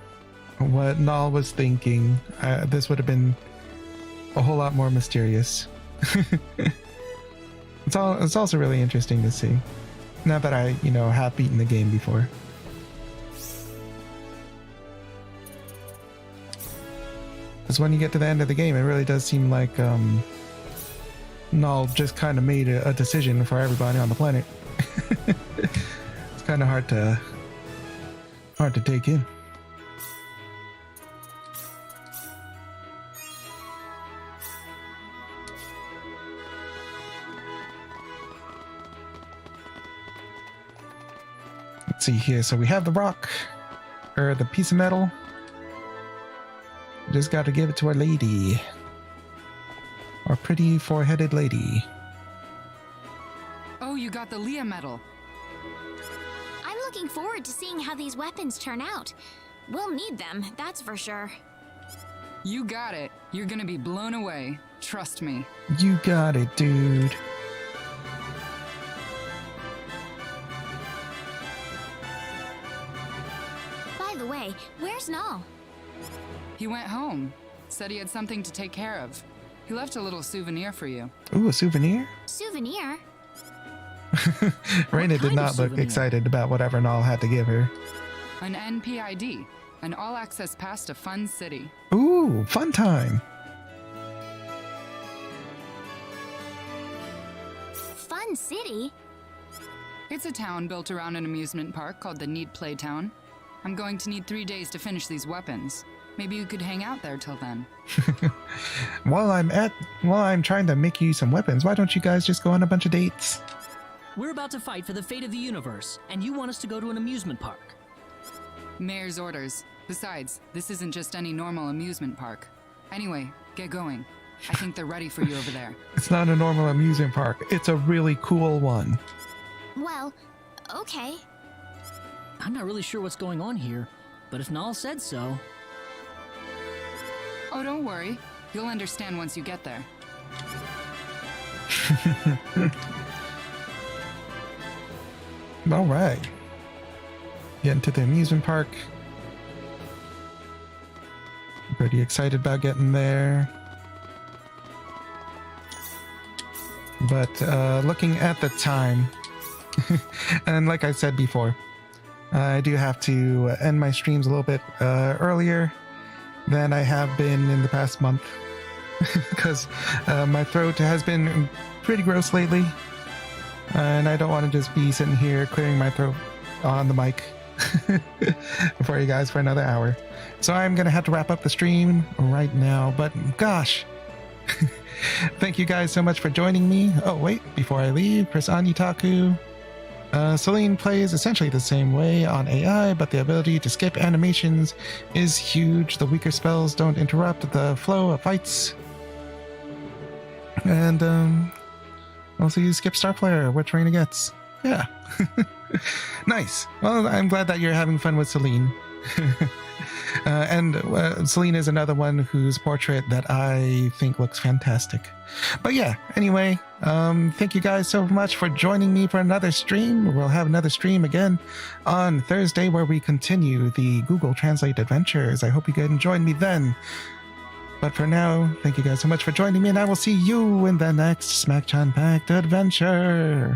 what Nal was thinking, this would have been a whole lot more mysterious. It's also really interesting to see. Now that I, have beaten the game before. Because when you get to the end of the game, it really does seem like Null just kind of made a decision for everybody on the planet. It's kind of hard to take in. Let's see here. So we have the rock, or the piece of metal. Just got to give it to our lady. Our pretty four-headed lady. Oh, you got the Leah medal. I'm looking forward to seeing how these weapons turn out. We'll need them, that's for sure. You got it. You're gonna be blown away. Trust me. You got it, dude. By the way, where's Null? He went home. Said he had something to take care of. He left a little souvenir for you. Ooh, a souvenir? Souvenir? Rena did not look excited about whatever Null had to give her. An NPID. An all-access pass to Fun City. Ooh, fun time. Fun City? It's a town built around an amusement park called the Need Playtown. I'm going to need 3 days to finish these weapons. Maybe you could hang out there till then. While I'm trying to make you some weapons, why don't you guys just go on a bunch of dates? We're about to fight for the fate of the universe, and you want us to go to an amusement park. Mayor's orders. Besides, this isn't just any normal amusement park. Anyway, get going. I think they're ready for you over there. It's not a normal amusement park. It's a really cool one. Well, okay. I'm not really sure what's going on here, but if Nall said so... Oh, don't worry. You'll understand once you get there. All right. Getting to the amusement park. Pretty excited about getting there. But looking at the time, and like I said before, I do have to end my streams a little bit earlier than I have been in the past month because my throat has been pretty gross lately, and I don't want to just be sitting here clearing my throat on the mic for you guys for another hour. So I'm gonna have to wrap up the stream right now, but gosh, thank you guys so much for joining me. Oh wait, before I leave, press on Yutaku. Celine plays essentially the same way on AI, but the ability to skip animations is huge. The weaker spells don't interrupt the flow of fights. And also you skip Star Player, which Rena gets. Yeah. Nice. Well, I'm glad that you're having fun with Celine. And Celine is another one whose portrait that I think looks fantastic. But yeah, anyway, thank you guys so much for joining me for another stream. We'll have another stream again on Thursday where we continue the Google Translate adventures. I hope you can join me then. But for now, thank you guys so much for joining me, and I will see you in the next Smacchan Packed Adventure.